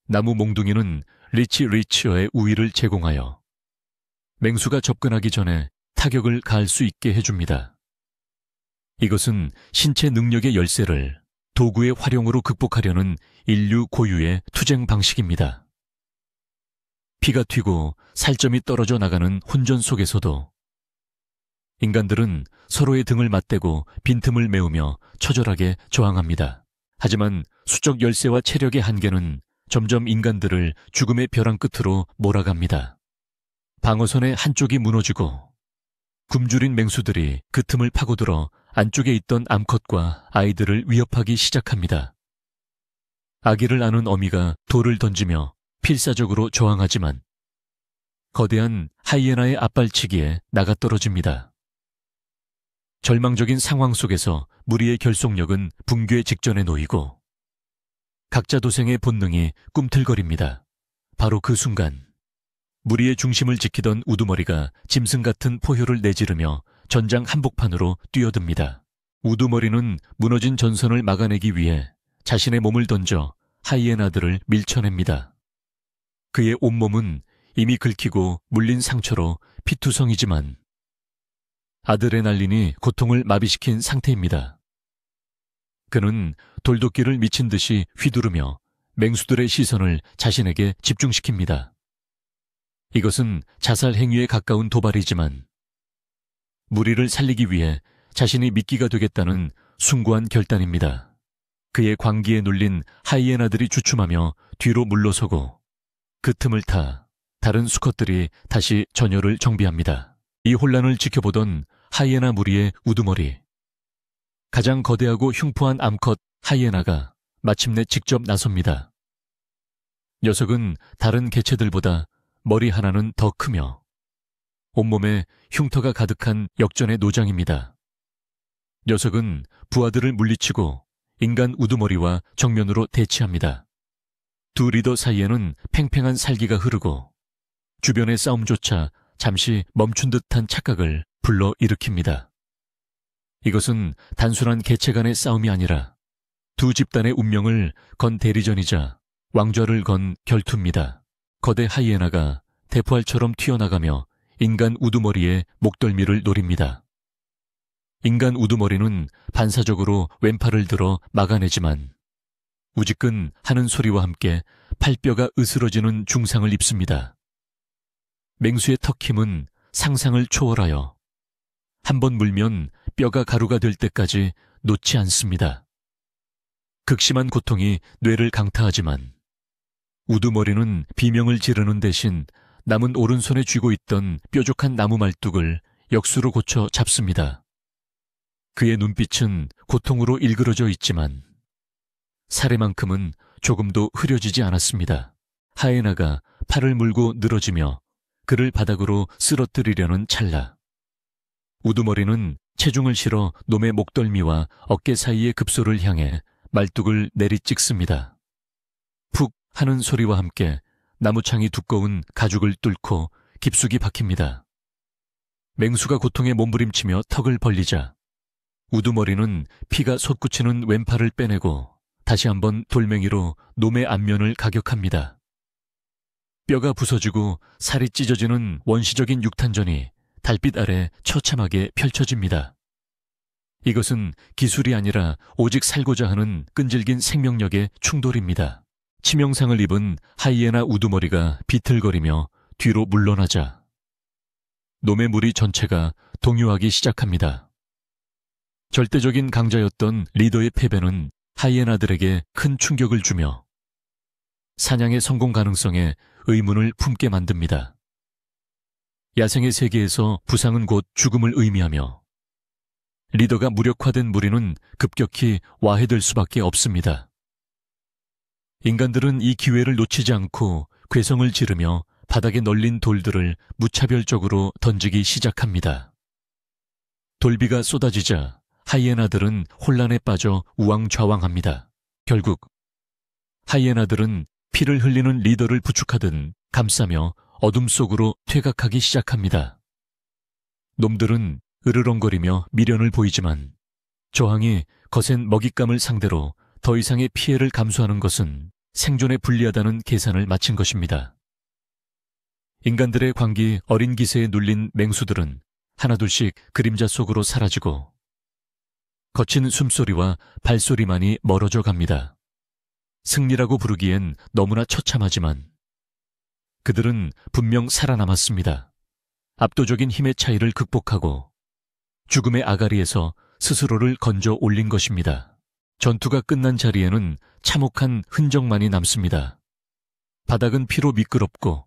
나무 몽둥이는 리치어의 우위를 제공하여 맹수가 접근하기 전에 타격을 가할 수 있게 해줍니다. 이것은 신체 능력의 열쇠를 도구의 활용으로 극복하려는 인류 고유의 투쟁 방식입니다. 피가 튀고 살점이 떨어져 나가는 혼전 속에서도 인간들은 서로의 등을 맞대고 빈틈을 메우며 처절하게 저항합니다. 하지만 수적 열쇠와 체력의 한계는 점점 인간들을 죽음의 벼랑 끝으로 몰아갑니다. 방어선의 한쪽이 무너지고 굶주린 맹수들이 그 틈을 파고들어 안쪽에 있던 암컷과 아이들을 위협하기 시작합니다. 아기를 안은 어미가 돌을 던지며 필사적으로 저항하지만 거대한 하이에나의 앞발치기에 나가떨어집니다. 절망적인 상황 속에서 무리의 결속력은 붕괴 직전에 놓이고 각자 도생의 본능이 꿈틀거립니다. 바로 그 순간 무리의 중심을 지키던 우두머리가 짐승 같은 포효를 내지르며 전장 한복판으로 뛰어듭니다. 우두머리는 무너진 전선을 막아내기 위해 자신의 몸을 던져 하이에나들을 밀쳐냅니다. 그의 온몸은 이미 긁히고 물린 상처로 피투성이지만 아드레날린이 고통을 마비시킨 상태입니다. 그는 돌도끼를 미친 듯이 휘두르며 맹수들의 시선을 자신에게 집중시킵니다. 이것은 자살 행위에 가까운 도발이지만 무리를 살리기 위해 자신이 미끼가 되겠다는 숭고한 결단입니다. 그의 광기에 눌린 하이에나들이 주춤하며 뒤로 물러서고 그 틈을 타 다른 수컷들이 다시 전열을 정비합니다. 이 혼란을 지켜보던 하이에나 무리의 우두머리. 가장 거대하고 흉포한 암컷 하이에나가 마침내 직접 나섭니다. 녀석은 다른 개체들보다 머리 하나는 더 크며 온몸에 흉터가 가득한 역전의 노장입니다. 녀석은 부하들을 물리치고 인간 우두머리와 정면으로 대치합니다. 두 리더 사이에는 팽팽한 살기가 흐르고 주변의 싸움조차 잠시 멈춘 듯한 착각을 불러일으킵니다. 이것은 단순한 개체 간의 싸움이 아니라 두 집단의 운명을 건 대리전이자 왕좌를 건 결투입니다. 거대 하이에나가 대포알처럼 튀어나가며 인간 우두머리의 목덜미를 노립니다. 인간 우두머리는 반사적으로 왼팔을 들어 막아내지만 우지끈 하는 소리와 함께 팔뼈가 으스러지는 중상을 입습니다. 맹수의 턱힘은 상상을 초월하여 한 번 물면 뼈가 가루가 될 때까지 놓지 않습니다. 극심한 고통이 뇌를 강타하지만 우두머리는 비명을 지르는 대신 남은 오른손에 쥐고 있던 뾰족한 나무 말뚝을 역수로 고쳐 잡습니다. 그의 눈빛은 고통으로 일그러져 있지만 사례만큼은 조금도 흐려지지 않았습니다. 하이에나가 팔을 물고 늘어지며 그를 바닥으로 쓰러뜨리려는 찰나 우두머리는 체중을 실어 놈의 목덜미와 어깨 사이의 급소를 향해 말뚝을 내리찍습니다. 푹 하는 소리와 함께 나무창이 두꺼운 가죽을 뚫고 깊숙이 박힙니다. 맹수가 고통에 몸부림치며 턱을 벌리자 우두머리는 피가 솟구치는 왼팔을 빼내고 다시 한번 돌멩이로 놈의 안면을 가격합니다. 뼈가 부서지고 살이 찢어지는 원시적인 육탄전이 달빛 아래 처참하게 펼쳐집니다. 이것은 기술이 아니라 오직 살고자 하는 끈질긴 생명력의 충돌입니다. 치명상을 입은 하이에나 우두머리가 비틀거리며 뒤로 물러나자 놈의 무리 전체가 동요하기 시작합니다. 절대적인 강자였던 리더의 패배는 하이에나들에게 큰 충격을 주며 사냥의 성공 가능성에 의문을 품게 만듭니다. 야생의 세계에서 부상은 곧 죽음을 의미하며 리더가 무력화된 무리는 급격히 와해될 수밖에 없습니다. 인간들은 이 기회를 놓치지 않고 괴성을 지르며 바닥에 널린 돌들을 무차별적으로 던지기 시작합니다. 돌비가 쏟아지자 하이에나들은 혼란에 빠져 우왕좌왕합니다. 결국 하이에나들은 피를 흘리는 리더를 부축하듯 감싸며 어둠 속으로 퇴각하기 시작합니다. 놈들은 으르렁거리며 미련을 보이지만 저항이 거센 먹잇감을 상대로 더 이상의 피해를 감수하는 것은 생존에 불리하다는 계산을 마친 것입니다. 인간들의 광기 어린 기세에 눌린 맹수들은 하나둘씩 그림자 속으로 사라지고 거친 숨소리와 발소리만이 멀어져 갑니다. 승리라고 부르기엔 너무나 처참하지만 그들은 분명 살아남았습니다. 압도적인 힘의 차이를 극복하고 죽음의 아가리에서 스스로를 건져 올린 것입니다. 전투가 끝난 자리에는 참혹한 흔적만이 남습니다. 바닥은 피로 미끄럽고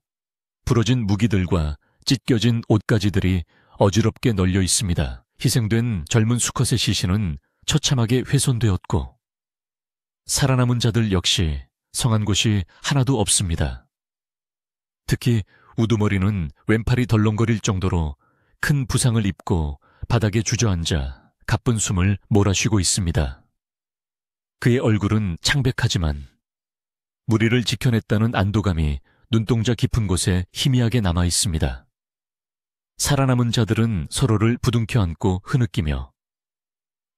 부러진 무기들과 찢겨진 옷가지들이 어지럽게 널려 있습니다. 희생된 젊은 수컷의 시신은 처참하게 훼손되었고 살아남은 자들 역시 성한 곳이 하나도 없습니다. 특히 우두머리는 왼팔이 덜렁거릴 정도로 큰 부상을 입고 바닥에 주저앉아 가쁜 숨을 몰아쉬고 있습니다. 그의 얼굴은 창백하지만 무리를 지켜냈다는 안도감이 눈동자 깊은 곳에 희미하게 남아 있습니다. 살아남은 자들은 서로를 부둥켜 안고 흐느끼며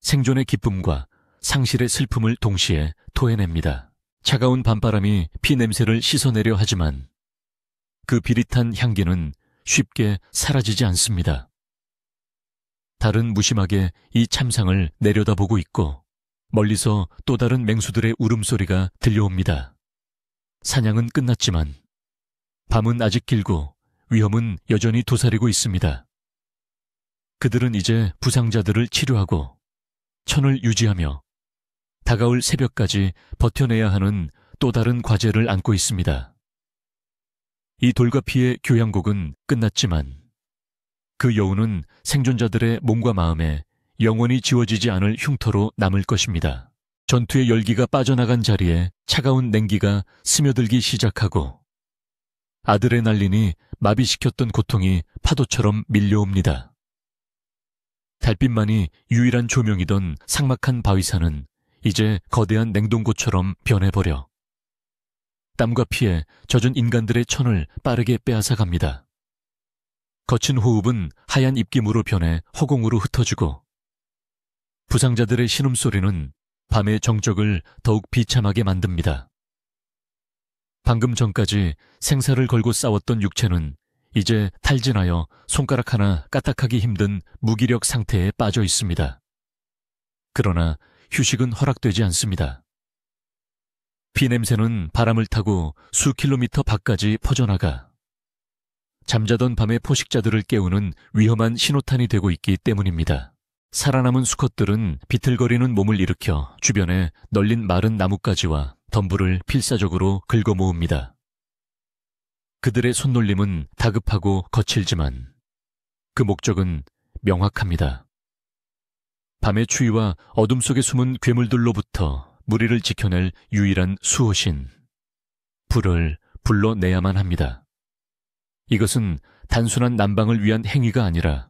생존의 기쁨과 상실의 슬픔을 동시에 토해냅니다. 차가운 밤바람이 피 냄새를 씻어내려 하지만 그 비릿한 향기는 쉽게 사라지지 않습니다. 달은 무심하게 이 참상을 내려다보고 있고 멀리서 또 다른 맹수들의 울음소리가 들려옵니다. 사냥은 끝났지만 밤은 아직 길고 위험은 여전히 도사리고 있습니다. 그들은 이제 부상자들을 치료하고 천을 유지하며 다가올 새벽까지 버텨내야 하는 또 다른 과제를 안고 있습니다. 이 돌과 피의 교향곡은 끝났지만 그 여운은 생존자들의 몸과 마음에 영원히 지워지지 않을 흉터로 남을 것입니다. 전투의 열기가 빠져나간 자리에 차가운 냉기가 스며들기 시작하고 아드레날린이 마비시켰던 고통이 파도처럼 밀려옵니다. 달빛만이 유일한 조명이던 삭막한 바위산은 이제 거대한 냉동고처럼 변해버려 땀과 피에 젖은 인간들의 천을 빠르게 빼앗아갑니다. 거친 호흡은 하얀 입김으로 변해 허공으로 흩어지고 부상자들의 신음소리는 밤의 정적을 더욱 비참하게 만듭니다. 방금 전까지 생사를 걸고 싸웠던 육체는 이제 탈진하여 손가락 하나 까딱하기 힘든 무기력 상태에 빠져 있습니다. 그러나 휴식은 허락되지 않습니다. 피냄새는 바람을 타고 수 킬로미터 밖까지 퍼져나가 잠자던 밤의 포식자들을 깨우는 위험한 신호탄이 되고 있기 때문입니다. 살아남은 수컷들은 비틀거리는 몸을 일으켜 주변에 널린 마른 나뭇가지와 덤불을 필사적으로 긁어 모읍니다. 그들의 손놀림은 다급하고 거칠지만 그 목적은 명확합니다. 밤의 추위와 어둠 속에 숨은 괴물들로부터 무리를 지켜낼 유일한 수호신, 불을 불러내야만 합니다. 이것은 단순한 난방을 위한 행위가 아니라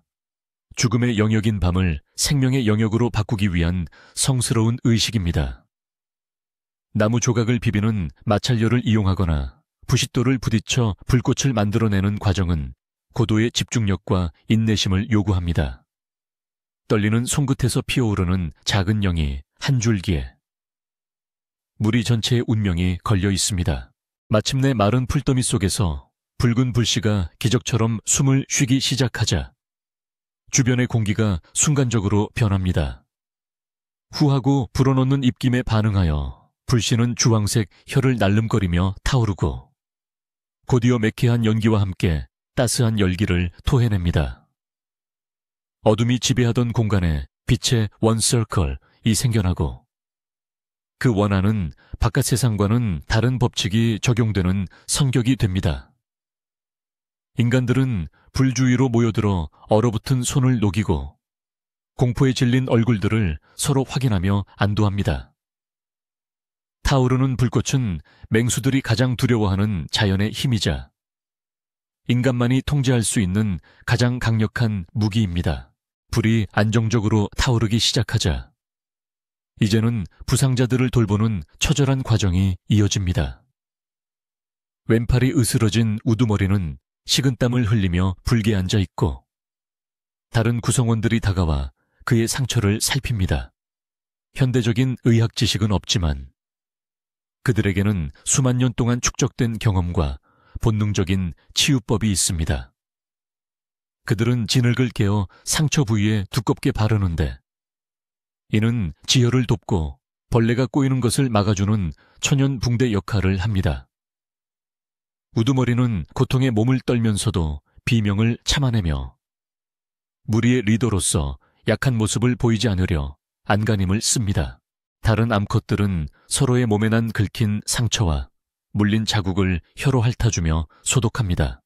죽음의 영역인 밤을 생명의 영역으로 바꾸기 위한 성스러운 의식입니다. 나무 조각을 비비는 마찰열을 이용하거나 부싯돌을 부딪혀 불꽃을 만들어내는 과정은 고도의 집중력과 인내심을 요구합니다. 떨리는 손끝에서 피어오르는 작은 영이 한 줄기에 무리 전체의 운명이 걸려 있습니다. 마침내 마른 풀더미 속에서 붉은 불씨가 기적처럼 숨을 쉬기 시작하자 주변의 공기가 순간적으로 변합니다. 후하고 불어넣는 입김에 반응하여 불씨는 주황색 혀를 날름거리며 타오르고 곧이어 매캐한 연기와 함께 따스한 열기를 토해냅니다. 어둠이 지배하던 공간에 빛의 원서클이 생겨나고 그 원안은 바깥 세상과는 다른 법칙이 적용되는 성격이 됩니다. 인간들은 불주위로 모여들어 얼어붙은 손을 녹이고 공포에 질린 얼굴들을 서로 확인하며 안도합니다. 타오르는 불꽃은 맹수들이 가장 두려워하는 자연의 힘이자 인간만이 통제할 수 있는 가장 강력한 무기입니다. 불이 안정적으로 타오르기 시작하자 이제는 부상자들을 돌보는 처절한 과정이 이어집니다. 왼팔이 으스러진 우두머리는 식은땀을 흘리며 불게 앉아 있고 다른 구성원들이 다가와 그의 상처를 살핍니다. 현대적인 의학 지식은 없지만 그들에게는 수만 년 동안 축적된 경험과 본능적인 치유법이 있습니다. 그들은 진흙을 깨어 상처 부위에 두껍게 바르는데 이는 지혈을 돕고 벌레가 꼬이는 것을 막아주는 천연붕대 역할을 합니다. 우두머리는 고통에 몸을 떨면서도 비명을 참아내며 무리의 리더로서 약한 모습을 보이지 않으려 안간힘을 씁니다. 다른 암컷들은 서로의 몸에 난 긁힌 상처와 물린 자국을 혀로 핥아주며 소독합니다.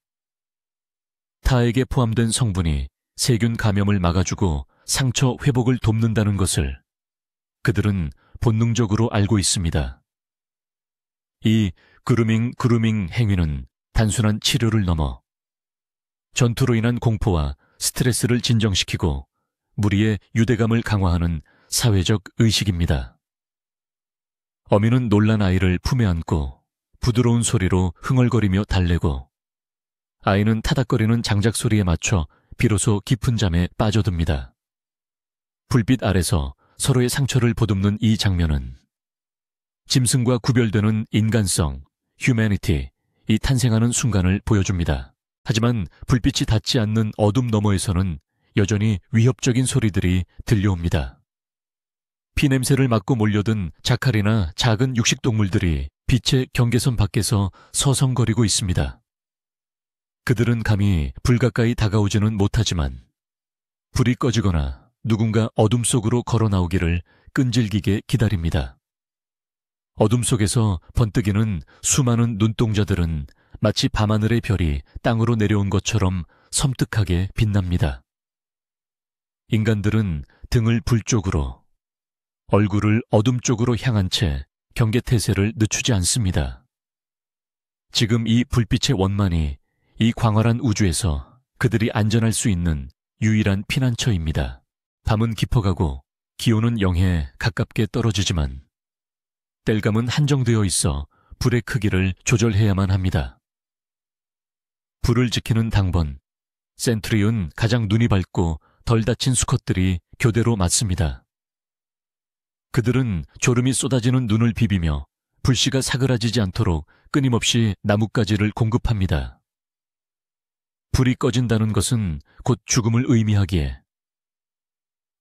타액에 포함된 성분이 세균 감염을 막아주고 상처 회복을 돕는다는 것을 그들은 본능적으로 알고 있습니다. 이 그루밍 행위는 단순한 치료를 넘어 전투로 인한 공포와 스트레스를 진정시키고 무리의 유대감을 강화하는 사회적 의식입니다. 어미는 놀란 아이를 품에 안고 부드러운 소리로 흥얼거리며 달래고 아이는 타닥거리는 장작 소리에 맞춰 비로소 깊은 잠에 빠져듭니다. 불빛 아래서 서로의 상처를 보듬는 이 장면은 짐승과 구별되는 인간성, 휴머니티, 이 탄생하는 순간을 보여줍니다. 하지만 불빛이 닿지 않는 어둠 너머에서는 여전히 위협적인 소리들이 들려옵니다. 피냄새를 맡고 몰려든 자칼이나 작은 육식동물들이 빛의 경계선 밖에서 서성거리고 있습니다. 그들은 감히 불 가까이 다가오지는 못하지만 불이 꺼지거나 누군가 어둠 속으로 걸어 나오기를 끈질기게 기다립니다. 어둠 속에서 번뜩이는 수많은 눈동자들은 마치 밤하늘의 별이 땅으로 내려온 것처럼 섬뜩하게 빛납니다. 인간들은 등을 불 쪽으로, 얼굴을 어둠 쪽으로 향한 채 경계태세를 늦추지 않습니다. 지금 이 불빛의 원만이 이 광활한 우주에서 그들이 안전할 수 있는 유일한 피난처입니다. 밤은 깊어가고 기온은 0에 가깝게 떨어지지만 땔감은 한정되어 있어 불의 크기를 조절해야만 합니다. 불을 지키는 당번, 센트리온 가장 눈이 밝고 덜 다친 수컷들이 교대로 맞습니다. 그들은 졸음이 쏟아지는 눈을 비비며 불씨가 사그라지지 않도록 끊임없이 나뭇가지를 공급합니다. 불이 꺼진다는 것은 곧 죽음을 의미하기에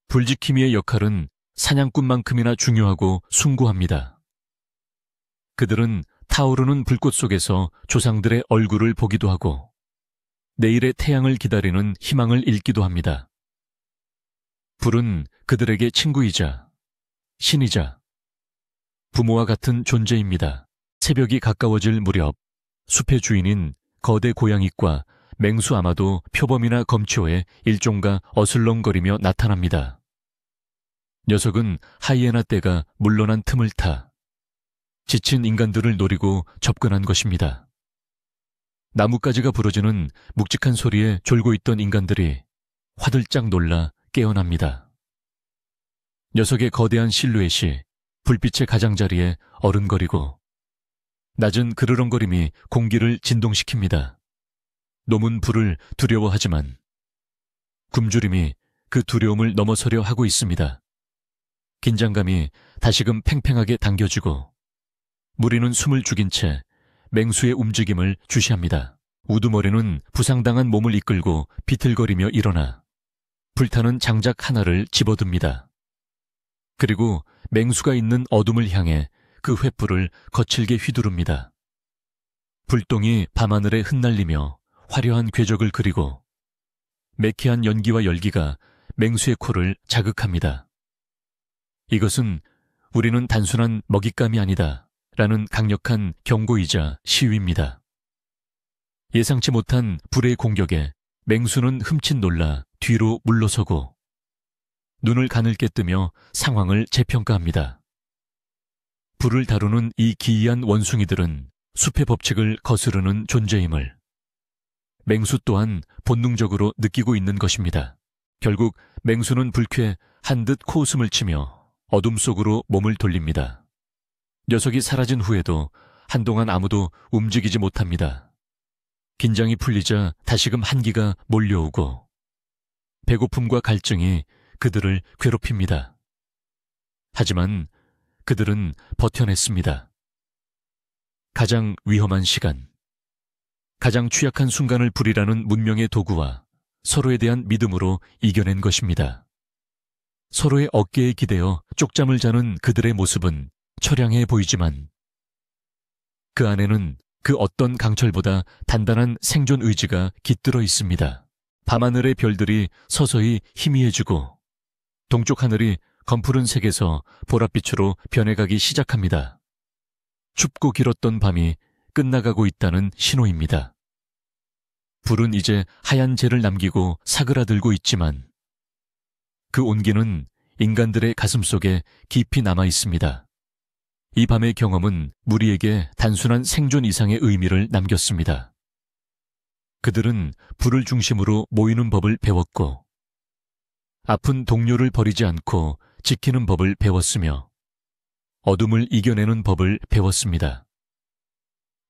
불지킴이의 역할은 사냥꾼만큼이나 중요하고 숭고합니다. 그들은 타오르는 불꽃 속에서 조상들의 얼굴을 보기도 하고 내일의 태양을 기다리는 희망을 읽기도 합니다. 불은 그들에게 친구이자 신이자 부모와 같은 존재입니다. 새벽이 가까워질 무렵 숲의 주인인 거대 고양이과 맹수 아마도 표범이나 검치오의 일종과 어슬렁거리며 나타납니다. 녀석은 하이에나 떼가 물러난 틈을 타 지친 인간들을 노리고 접근한 것입니다. 나뭇가지가 부러지는 묵직한 소리에 졸고 있던 인간들이 화들짝 놀라 깨어납니다. 녀석의 거대한 실루엣이 불빛의 가장자리에 어른거리고 낮은 그르렁거림이 공기를 진동시킵니다. 놈은 불을 두려워하지만 굶주림이 그 두려움을 넘어서려 하고 있습니다. 긴장감이 다시금 팽팽하게 당겨지고 무리는 숨을 죽인 채 맹수의 움직임을 주시합니다. 우두머리는 부상당한 몸을 이끌고 비틀거리며 일어나 불타는 장작 하나를 집어듭니다. 그리고 맹수가 있는 어둠을 향해 그 횃불을 거칠게 휘두릅니다. 불똥이 밤하늘에 흩날리며 화려한 궤적을 그리고 매캐한 연기와 열기가 맹수의 코를 자극합니다. 이것은 우리는 단순한 먹잇감이 아니다 라는 강력한 경고이자 시위입니다. 예상치 못한 불의 공격에 맹수는 흠칫 놀라 뒤로 물러서고 눈을 가늘게 뜨며 상황을 재평가합니다. 불을 다루는 이 기이한 원숭이들은 숲의 법칙을 거스르는 존재임을 맹수 또한 본능적으로 느끼고 있는 것입니다. 결국 맹수는 불쾌 한듯 코웃음을 치며 어둠 속으로 몸을 돌립니다. 녀석이 사라진 후에도 한동안 아무도 움직이지 못합니다. 긴장이 풀리자 다시금 한기가 몰려오고 배고픔과 갈증이 그들을 괴롭힙니다. 하지만 그들은 버텨냈습니다. 가장 위험한 시간, 가장 취약한 순간을 불이라는 문명의 도구와 서로에 대한 믿음으로 이겨낸 것입니다. 서로의 어깨에 기대어 쪽잠을 자는 그들의 모습은 처량해 보이지만 그 안에는 그 어떤 강철보다 단단한 생존 의지가 깃들어 있습니다. 밤하늘의 별들이 서서히 희미해지고 동쪽 하늘이 검푸른색에서 보랏빛으로 변해가기 시작합니다. 춥고 길었던 밤이 끝나가고 있다는 신호입니다. 불은 이제 하얀 재를 남기고 사그라들고 있지만 그 온기는 인간들의 가슴속에 깊이 남아 있습니다. 이 밤의 경험은 무리에게 단순한 생존 이상의 의미를 남겼습니다. 그들은 불을 중심으로 모이는 법을 배웠고 아픈 동료를 버리지 않고 지키는 법을 배웠으며 어둠을 이겨내는 법을 배웠습니다.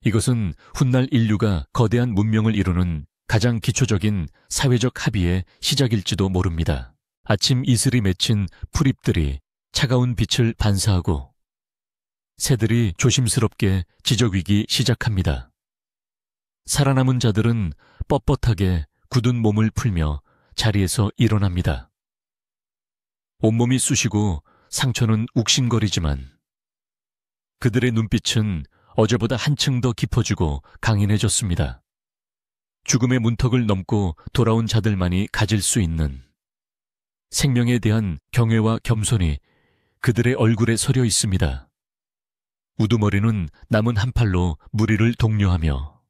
이것은 훗날 인류가 거대한 문명을 이루는 가장 기초적인 사회적 합의의 시작일지도 모릅니다. 아침 이슬이 맺힌 풀잎들이 차가운 빛을 반사하고 새들이 조심스럽게 지저귀기 시작합니다. 살아남은 자들은 뻣뻣하게 굳은 몸을 풀며 자리에서 일어납니다. 온몸이 쑤시고 상처는 욱신거리지만 그들의 눈빛은 어제보다 한층 더 깊어지고 강인해졌습니다. 죽음의 문턱을 넘고 돌아온 자들만이 가질 수 있는 생명에 대한 경외와 겸손이 그들의 얼굴에 서려 있습니다. 우두머리는 남은 한 팔로 무리를 독려하며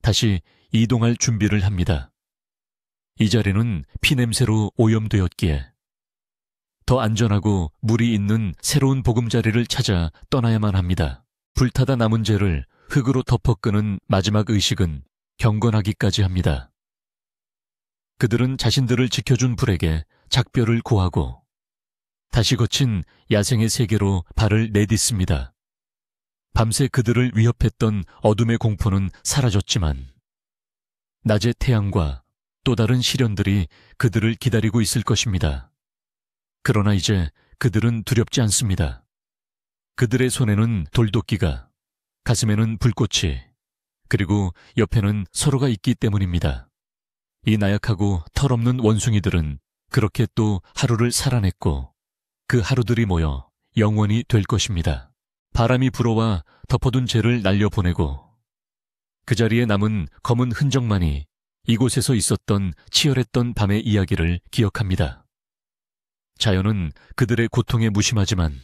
다시 이동할 준비를 합니다. 이 자리는 피냄새로 오염되었기에 더 안전하고 물이 있는 새로운 보금자리를 찾아 떠나야만 합니다. 불타다 남은 재를 흙으로 덮어 끄는 마지막 의식은 경건하기까지 합니다. 그들은 자신들을 지켜준 불에게 작별을 고하고 다시 거친 야생의 세계로 발을 내딛습니다. 밤새 그들을 위협했던 어둠의 공포는 사라졌지만 낮의 태양과 또 다른 시련들이 그들을 기다리고 있을 것입니다. 그러나 이제 그들은 두렵지 않습니다. 그들의 손에는 돌도끼가, 가슴에는 불꽃이, 그리고 옆에는 서로가 있기 때문입니다. 이 나약하고 털없는 원숭이들은 그렇게 또 하루를 살아냈고 그 하루들이 모여 영원히 될 것입니다. 바람이 불어와 덮어둔 재를 날려보내고 그 자리에 남은 검은 흔적만이 이곳에서 있었던 치열했던 밤의 이야기를 기억합니다. 자연은 그들의 고통에 무심하지만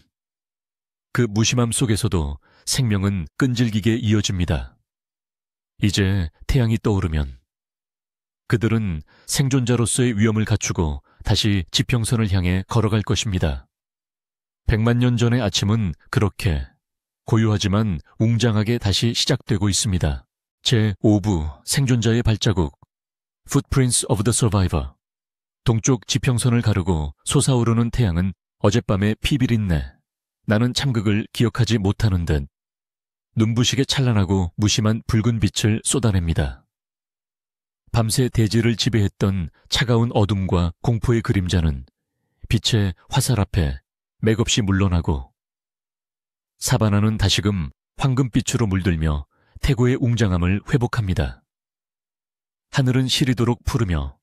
그 무심함 속에서도 생명은 끈질기게 이어집니다. 이제 태양이 떠오르면 그들은 생존자로서의 위험을 갖추고 다시 지평선을 향해 걸어갈 것입니다. 100만 년 전의 아침은 그렇게 고요하지만 웅장하게 다시 시작되고 있습니다. 제5부 생존자의 발자국 Footprints of the Survivor. 동쪽 지평선을 가르고 솟아오르는 태양은 어젯밤의 피비린내, 나는 참극을 기억하지 못하는 듯 눈부시게 찬란하고 무심한 붉은 빛을 쏟아냅니다. 밤새 대지를 지배했던 차가운 어둠과 공포의 그림자는 빛의 화살 앞에 맥없이 물러나고 사바나는 다시금 황금빛으로 물들며 태고의 웅장함을 회복합니다. 하늘은 시리도록 푸르며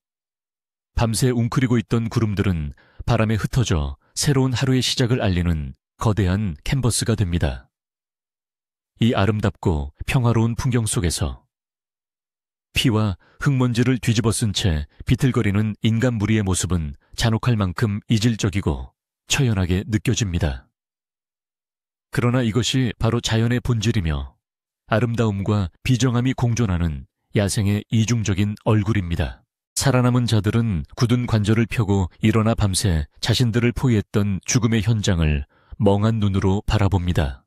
밤새 웅크리고 있던 구름들은 바람에 흩어져 새로운 하루의 시작을 알리는 거대한 캔버스가 됩니다. 이 아름답고 평화로운 풍경 속에서 피와 흙먼지를 뒤집어 쓴 채 비틀거리는 인간 무리의 모습은 잔혹할 만큼 이질적이고 처연하게 느껴집니다. 그러나 이것이 바로 자연의 본질이며 아름다움과 비정함이 공존하는 야생의 이중적인 얼굴입니다. 살아남은 자들은 굳은 관절을 펴고 일어나 밤새 자신들을 포위했던 죽음의 현장을 멍한 눈으로 바라봅니다.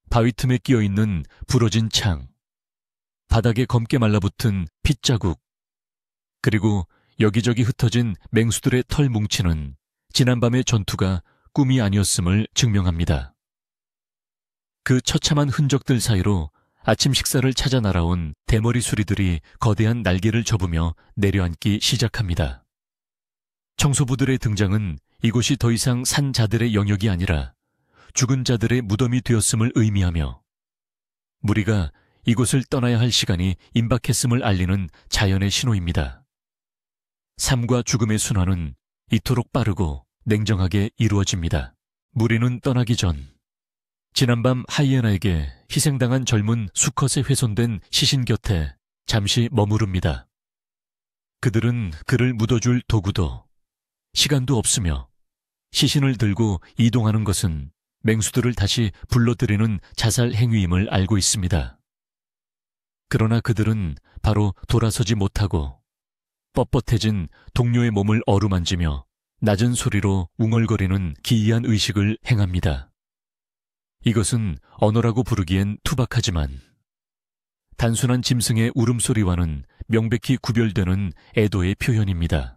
바위 틈에 끼어있는 부러진 창, 바닥에 검게 말라붙은 핏자국, 그리고 여기저기 흩어진 맹수들의 털 뭉치는 지난밤의 전투가 꿈이 아니었음을 증명합니다. 그 처참한 흔적들 사이로 아침 식사를 찾아 날아온 대머리 수리들이 거대한 날개를 접으며 내려앉기 시작합니다. 청소부들의 등장은 이곳이 더 이상 산 자들의 영역이 아니라 죽은 자들의 무덤이 되었음을 의미하며 무리가 이곳을 떠나야 할 시간이 임박했음을 알리는 자연의 신호입니다. 삶과 죽음의 순환은 이토록 빠르고 냉정하게 이루어집니다. 무리는 떠나기 전 지난밤 하이에나에게 희생당한 젊은 수컷에 훼손된 시신 곁에 잠시 머무릅니다. 그들은 그를 묻어줄 도구도 시간도 없으며 시신을 들고 이동하는 것은 맹수들을 다시 불러들이는 자살 행위임을 알고 있습니다. 그러나 그들은 바로 돌아서지 못하고 뻣뻣해진 동료의 몸을 어루만지며 낮은 소리로 웅얼거리는 기이한 의식을 행합니다. 이것은 언어라고 부르기엔 투박하지만 단순한 짐승의 울음소리와는 명백히 구별되는 애도의 표현입니다.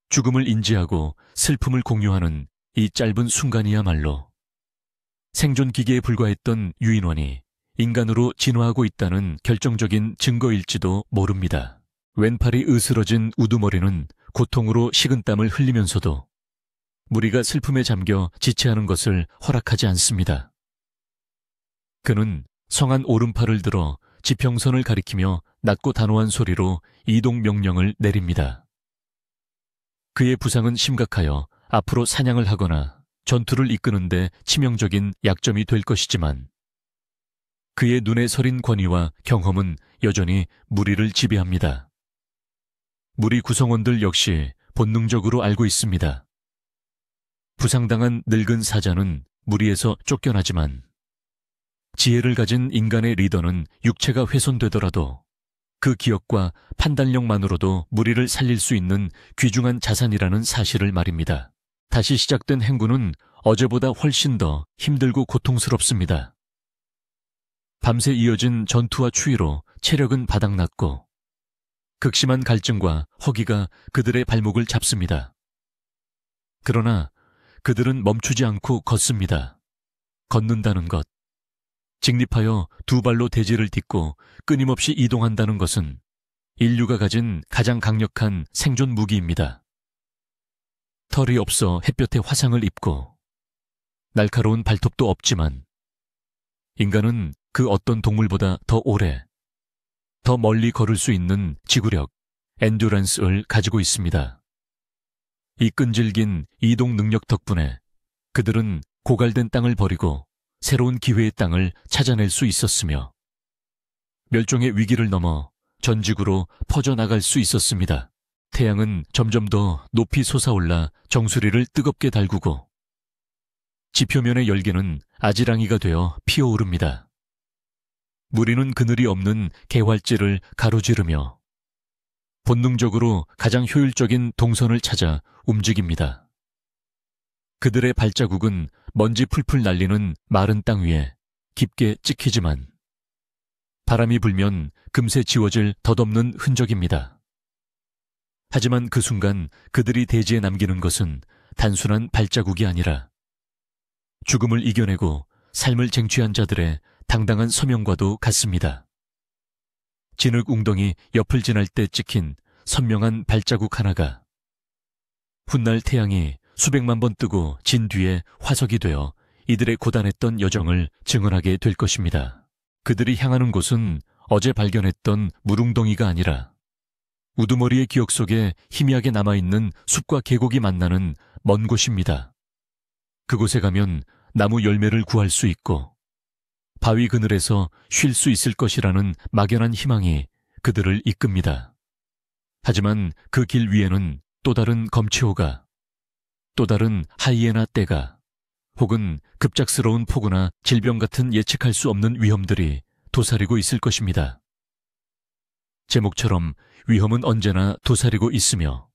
죽음을 인지하고 슬픔을 공유하는 이 짧은 순간이야말로 생존 기계에 불과했던 유인원이 인간으로 진화하고 있다는 결정적인 증거일지도 모릅니다. 왼팔이 으스러진 우두머리는 고통으로 식은땀을 흘리면서도 무리가 슬픔에 잠겨 지체하는 것을 허락하지 않습니다. 그는 성한 오른팔을 들어 지평선을 가리키며 낮고 단호한 소리로 이동 명령을 내립니다. 그의 부상은 심각하여 앞으로 사냥을 하거나 전투를 이끄는데 치명적인 약점이 될 것이지만 그의 눈에 서린 권위와 경험은 여전히 무리를 지배합니다. 무리 구성원들 역시 본능적으로 알고 있습니다. 부상당한 늙은 사자는 무리에서 쫓겨나지만 지혜를 가진 인간의 리더는 육체가 훼손되더라도 그 기억과 판단력만으로도 무리를 살릴 수 있는 귀중한 자산이라는 사실을 말입니다. 다시 시작된 행군은 어제보다 훨씬 더 힘들고 고통스럽습니다. 밤새 이어진 전투와 추위로 체력은 바닥났고 극심한 갈증과 허기가 그들의 발목을 잡습니다. 그러나 그들은 멈추지 않고 걷습니다. 걷는다는 것, 직립하여 두 발로 대지를 딛고 끊임없이 이동한다는 것은 인류가 가진 가장 강력한 생존 무기입니다. 털이 없어 햇볕에 화상을 입고 날카로운 발톱도 없지만 인간은 그 어떤 동물보다 더 오래, 더 멀리 걸을 수 있는 지구력, 엔듀런스를 가지고 있습니다. 이 끈질긴 이동 능력 덕분에 그들은 고갈된 땅을 버리고 새로운 기회의 땅을 찾아낼 수 있었으며 멸종의 위기를 넘어 전 지구로 퍼져나갈 수 있었습니다. 태양은 점점 더 높이 솟아올라 정수리를 뜨겁게 달구고 지표면의 열기는 아지랑이가 되어 피어오릅니다. 무리는 그늘이 없는 개활지를 가로지르며 본능적으로 가장 효율적인 동선을 찾아 움직입니다. 그들의 발자국은 먼지 풀풀 날리는 마른 땅 위에 깊게 찍히지만 바람이 불면 금세 지워질 덧없는 흔적입니다. 하지만 그 순간 그들이 대지에 남기는 것은 단순한 발자국이 아니라 죽음을 이겨내고 삶을 쟁취한 자들의 당당한 서명과도 같습니다. 진흙 웅덩이 옆을 지날 때 찍힌 선명한 발자국 하나가 훗날 태양이 수백만 번 뜨고 진 뒤에 화석이 되어 이들의 고단했던 여정을 증언하게 될 것입니다. 그들이 향하는 곳은 어제 발견했던 물웅덩이가 아니라 우두머리의 기억 속에 희미하게 남아있는 숲과 계곡이 만나는 먼 곳입니다. 그곳에 가면 나무 열매를 구할 수 있고 바위 그늘에서 쉴 수 있을 것이라는 막연한 희망이 그들을 이끕니다. 하지만 그 길 위에는 또 다른 검치호가, 또 다른 하이에나 떼가, 혹은 급작스러운 폭우나 질병 같은 예측할 수 없는 위험들이 도사리고 있을 것입니다. 제목처럼 위험은 언제나 도사리고 있으며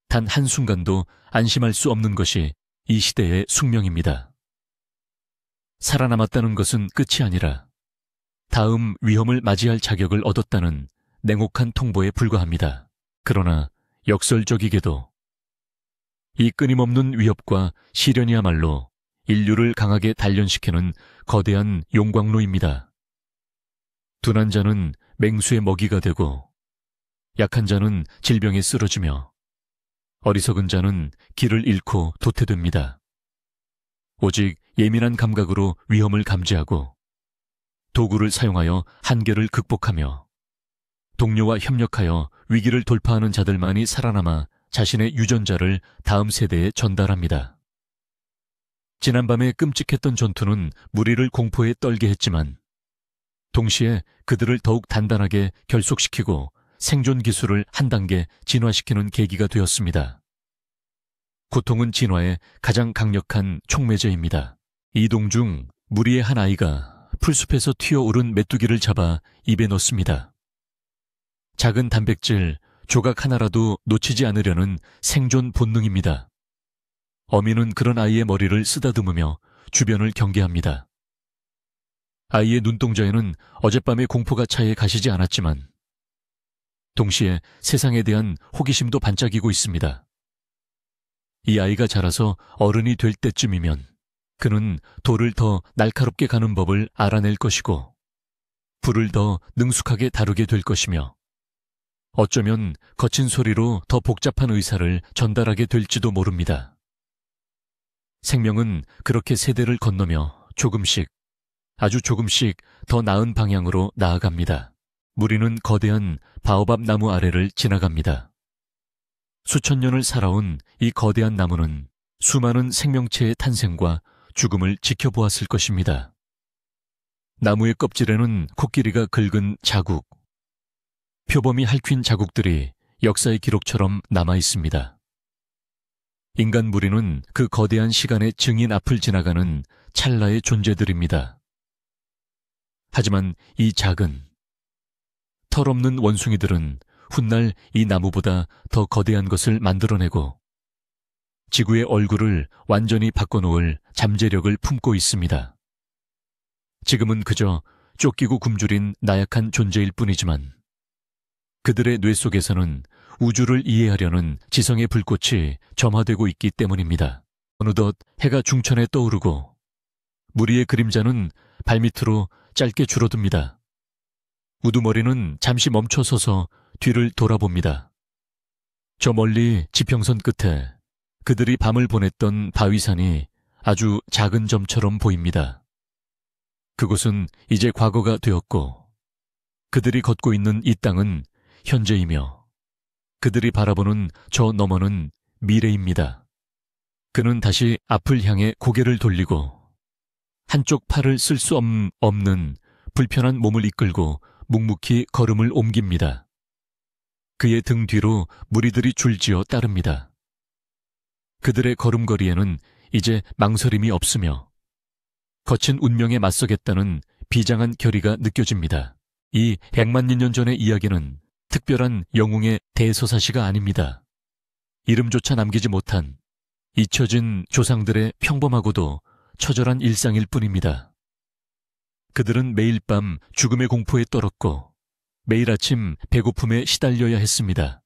단 한순간도 안심할 수 없는 것이 이 시대의 숙명입니다. 살아남았다는 것은 끝이 아니라 다음 위험을 맞이할 자격을 얻었다는 냉혹한 통보에 불과합니다. 그러나 역설적이게도 이 끊임없는 위협과 시련이야말로 인류를 강하게 단련시키는 거대한 용광로입니다. 둔한 자는 맹수의 먹이가 되고 약한 자는 질병에 쓰러지며 어리석은 자는 길을 잃고 도태됩니다. 오직 예민한 감각으로 위험을 감지하고 도구를 사용하여 한계를 극복하며 동료와 협력하여 위기를 돌파하는 자들만이 살아남아 자신의 유전자를 다음 세대에 전달합니다. 지난밤에 끔찍했던 전투는 무리를 공포에 떨게 했지만 동시에 그들을 더욱 단단하게 결속시키고 생존 기술을 한 단계 진화시키는 계기가 되었습니다. 고통은 진화의 가장 강력한 촉매제입니다. 이동 중 무리의 한 아이가 풀숲에서 튀어오른 메뚜기를 잡아 입에 넣습니다. 작은 단백질 조각 하나라도 놓치지 않으려는 생존 본능입니다. 어미는 그런 아이의 머리를 쓰다듬으며 주변을 경계합니다. 아이의 눈동자에는 어젯밤의 공포가 차에 가시지 않았지만 동시에 세상에 대한 호기심도 반짝이고 있습니다. 이 아이가 자라서 어른이 될 때쯤이면 그는 돌을 더 날카롭게 가는 법을 알아낼 것이고 불을 더 능숙하게 다루게 될 것이며 어쩌면 거친 소리로 더 복잡한 의사를 전달하게 될지도 모릅니다. 생명은 그렇게 세대를 건너며 조금씩, 아주 조금씩 더 나은 방향으로 나아갑니다. 무리는 거대한 바오밥 나무 아래를 지나갑니다. 수천 년을 살아온 이 거대한 나무는 수많은 생명체의 탄생과 죽음을 지켜보았을 것입니다. 나무의 껍질에는 코끼리가 긁은 자국, 표범이 핥힌 자국들이 역사의 기록처럼 남아 있습니다. 인간 무리는 그 거대한 시간의 증인 앞을 지나가는 찰나의 존재들입니다. 하지만 이 작은, 털없는 원숭이들은 훗날 이 나무보다 더 거대한 것을 만들어내고 지구의 얼굴을 완전히 바꿔놓을 잠재력을 품고 있습니다. 지금은 그저 쫓기고 굶주린 나약한 존재일 뿐이지만 그들의 뇌 속에서는 우주를 이해하려는 지성의 불꽃이 점화되고 있기 때문입니다. 어느덧 해가 중천에 떠오르고 무리의 그림자는 발밑으로 짧게 줄어듭니다. 우두머리는 잠시 멈춰서서 뒤를 돌아봅니다. 저 멀리 지평선 끝에 그들이 밤을 보냈던 바위산이 아주 작은 점처럼 보입니다. 그곳은 이제 과거가 되었고 그들이 걷고 있는 이 땅은 현재이며 그들이 바라보는 저 너머는 미래입니다. 그는 다시 앞을 향해 고개를 돌리고 한쪽 팔을 쓸 수 없는 불편한 몸을 이끌고 묵묵히 걸음을 옮깁니다. 그의 등 뒤로 무리들이 줄지어 따릅니다. 그들의 걸음걸이에는 이제 망설임이 없으며 거친 운명에 맞서겠다는 비장한 결의가 느껴집니다. 이 100만 년 전의 이야기는 특별한 영웅의 대서사시가 아닙니다. 이름조차 남기지 못한 잊혀진 조상들의 평범하고도 처절한 일상일 뿐입니다. 그들은 매일 밤 죽음의 공포에 떨었고 매일 아침 배고픔에 시달려야 했습니다.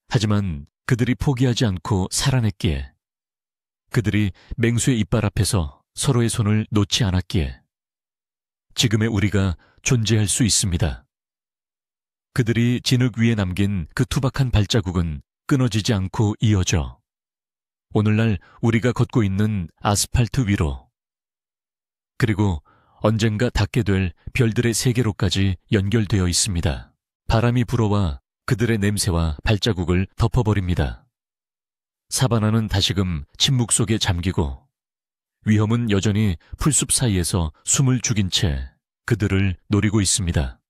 하지만 그들이 포기하지 않고 살아냈기에, 그들이 맹수의 이빨 앞에서 서로의 손을 놓지 않았기에 지금의 우리가 존재할 수 있습니다. 그들이 진흙 위에 남긴 그 투박한 발자국은 끊어지지 않고 이어져 오늘날 우리가 걷고 있는 아스팔트 위로, 그리고 언젠가 닿게 될 별들의 세계로까지 연결되어 있습니다. 바람이 불어와 그들의 냄새와 발자국을 덮어버립니다. 사바나는 다시금 침묵 속에 잠기고 위험은 여전히 풀숲 사이에서 숨을 죽인 채 그들을 노리고 있습니다.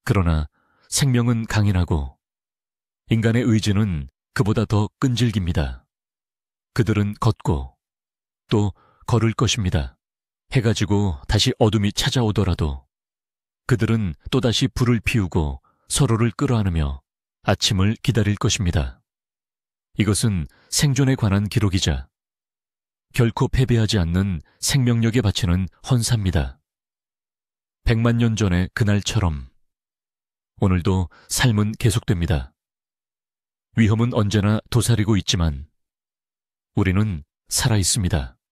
그러나 생명은 강인하고 인간의 의지는 그보다 더 끈질깁니다. 그들은 걷고 또 걸을 것입니다. 해가 지고 다시 어둠이 찾아오더라도 그들은 또다시 불을 피우고 서로를 끌어안으며 아침을 기다릴 것입니다. 이것은 생존에 관한 기록이자 결코 패배하지 않는 생명력에 바치는 헌사입니다. 100만 년 전의 그날처럼 오늘도 삶은 계속됩니다. 위험은 언제나 도사리고 있지만 우리는 살아 있습니다.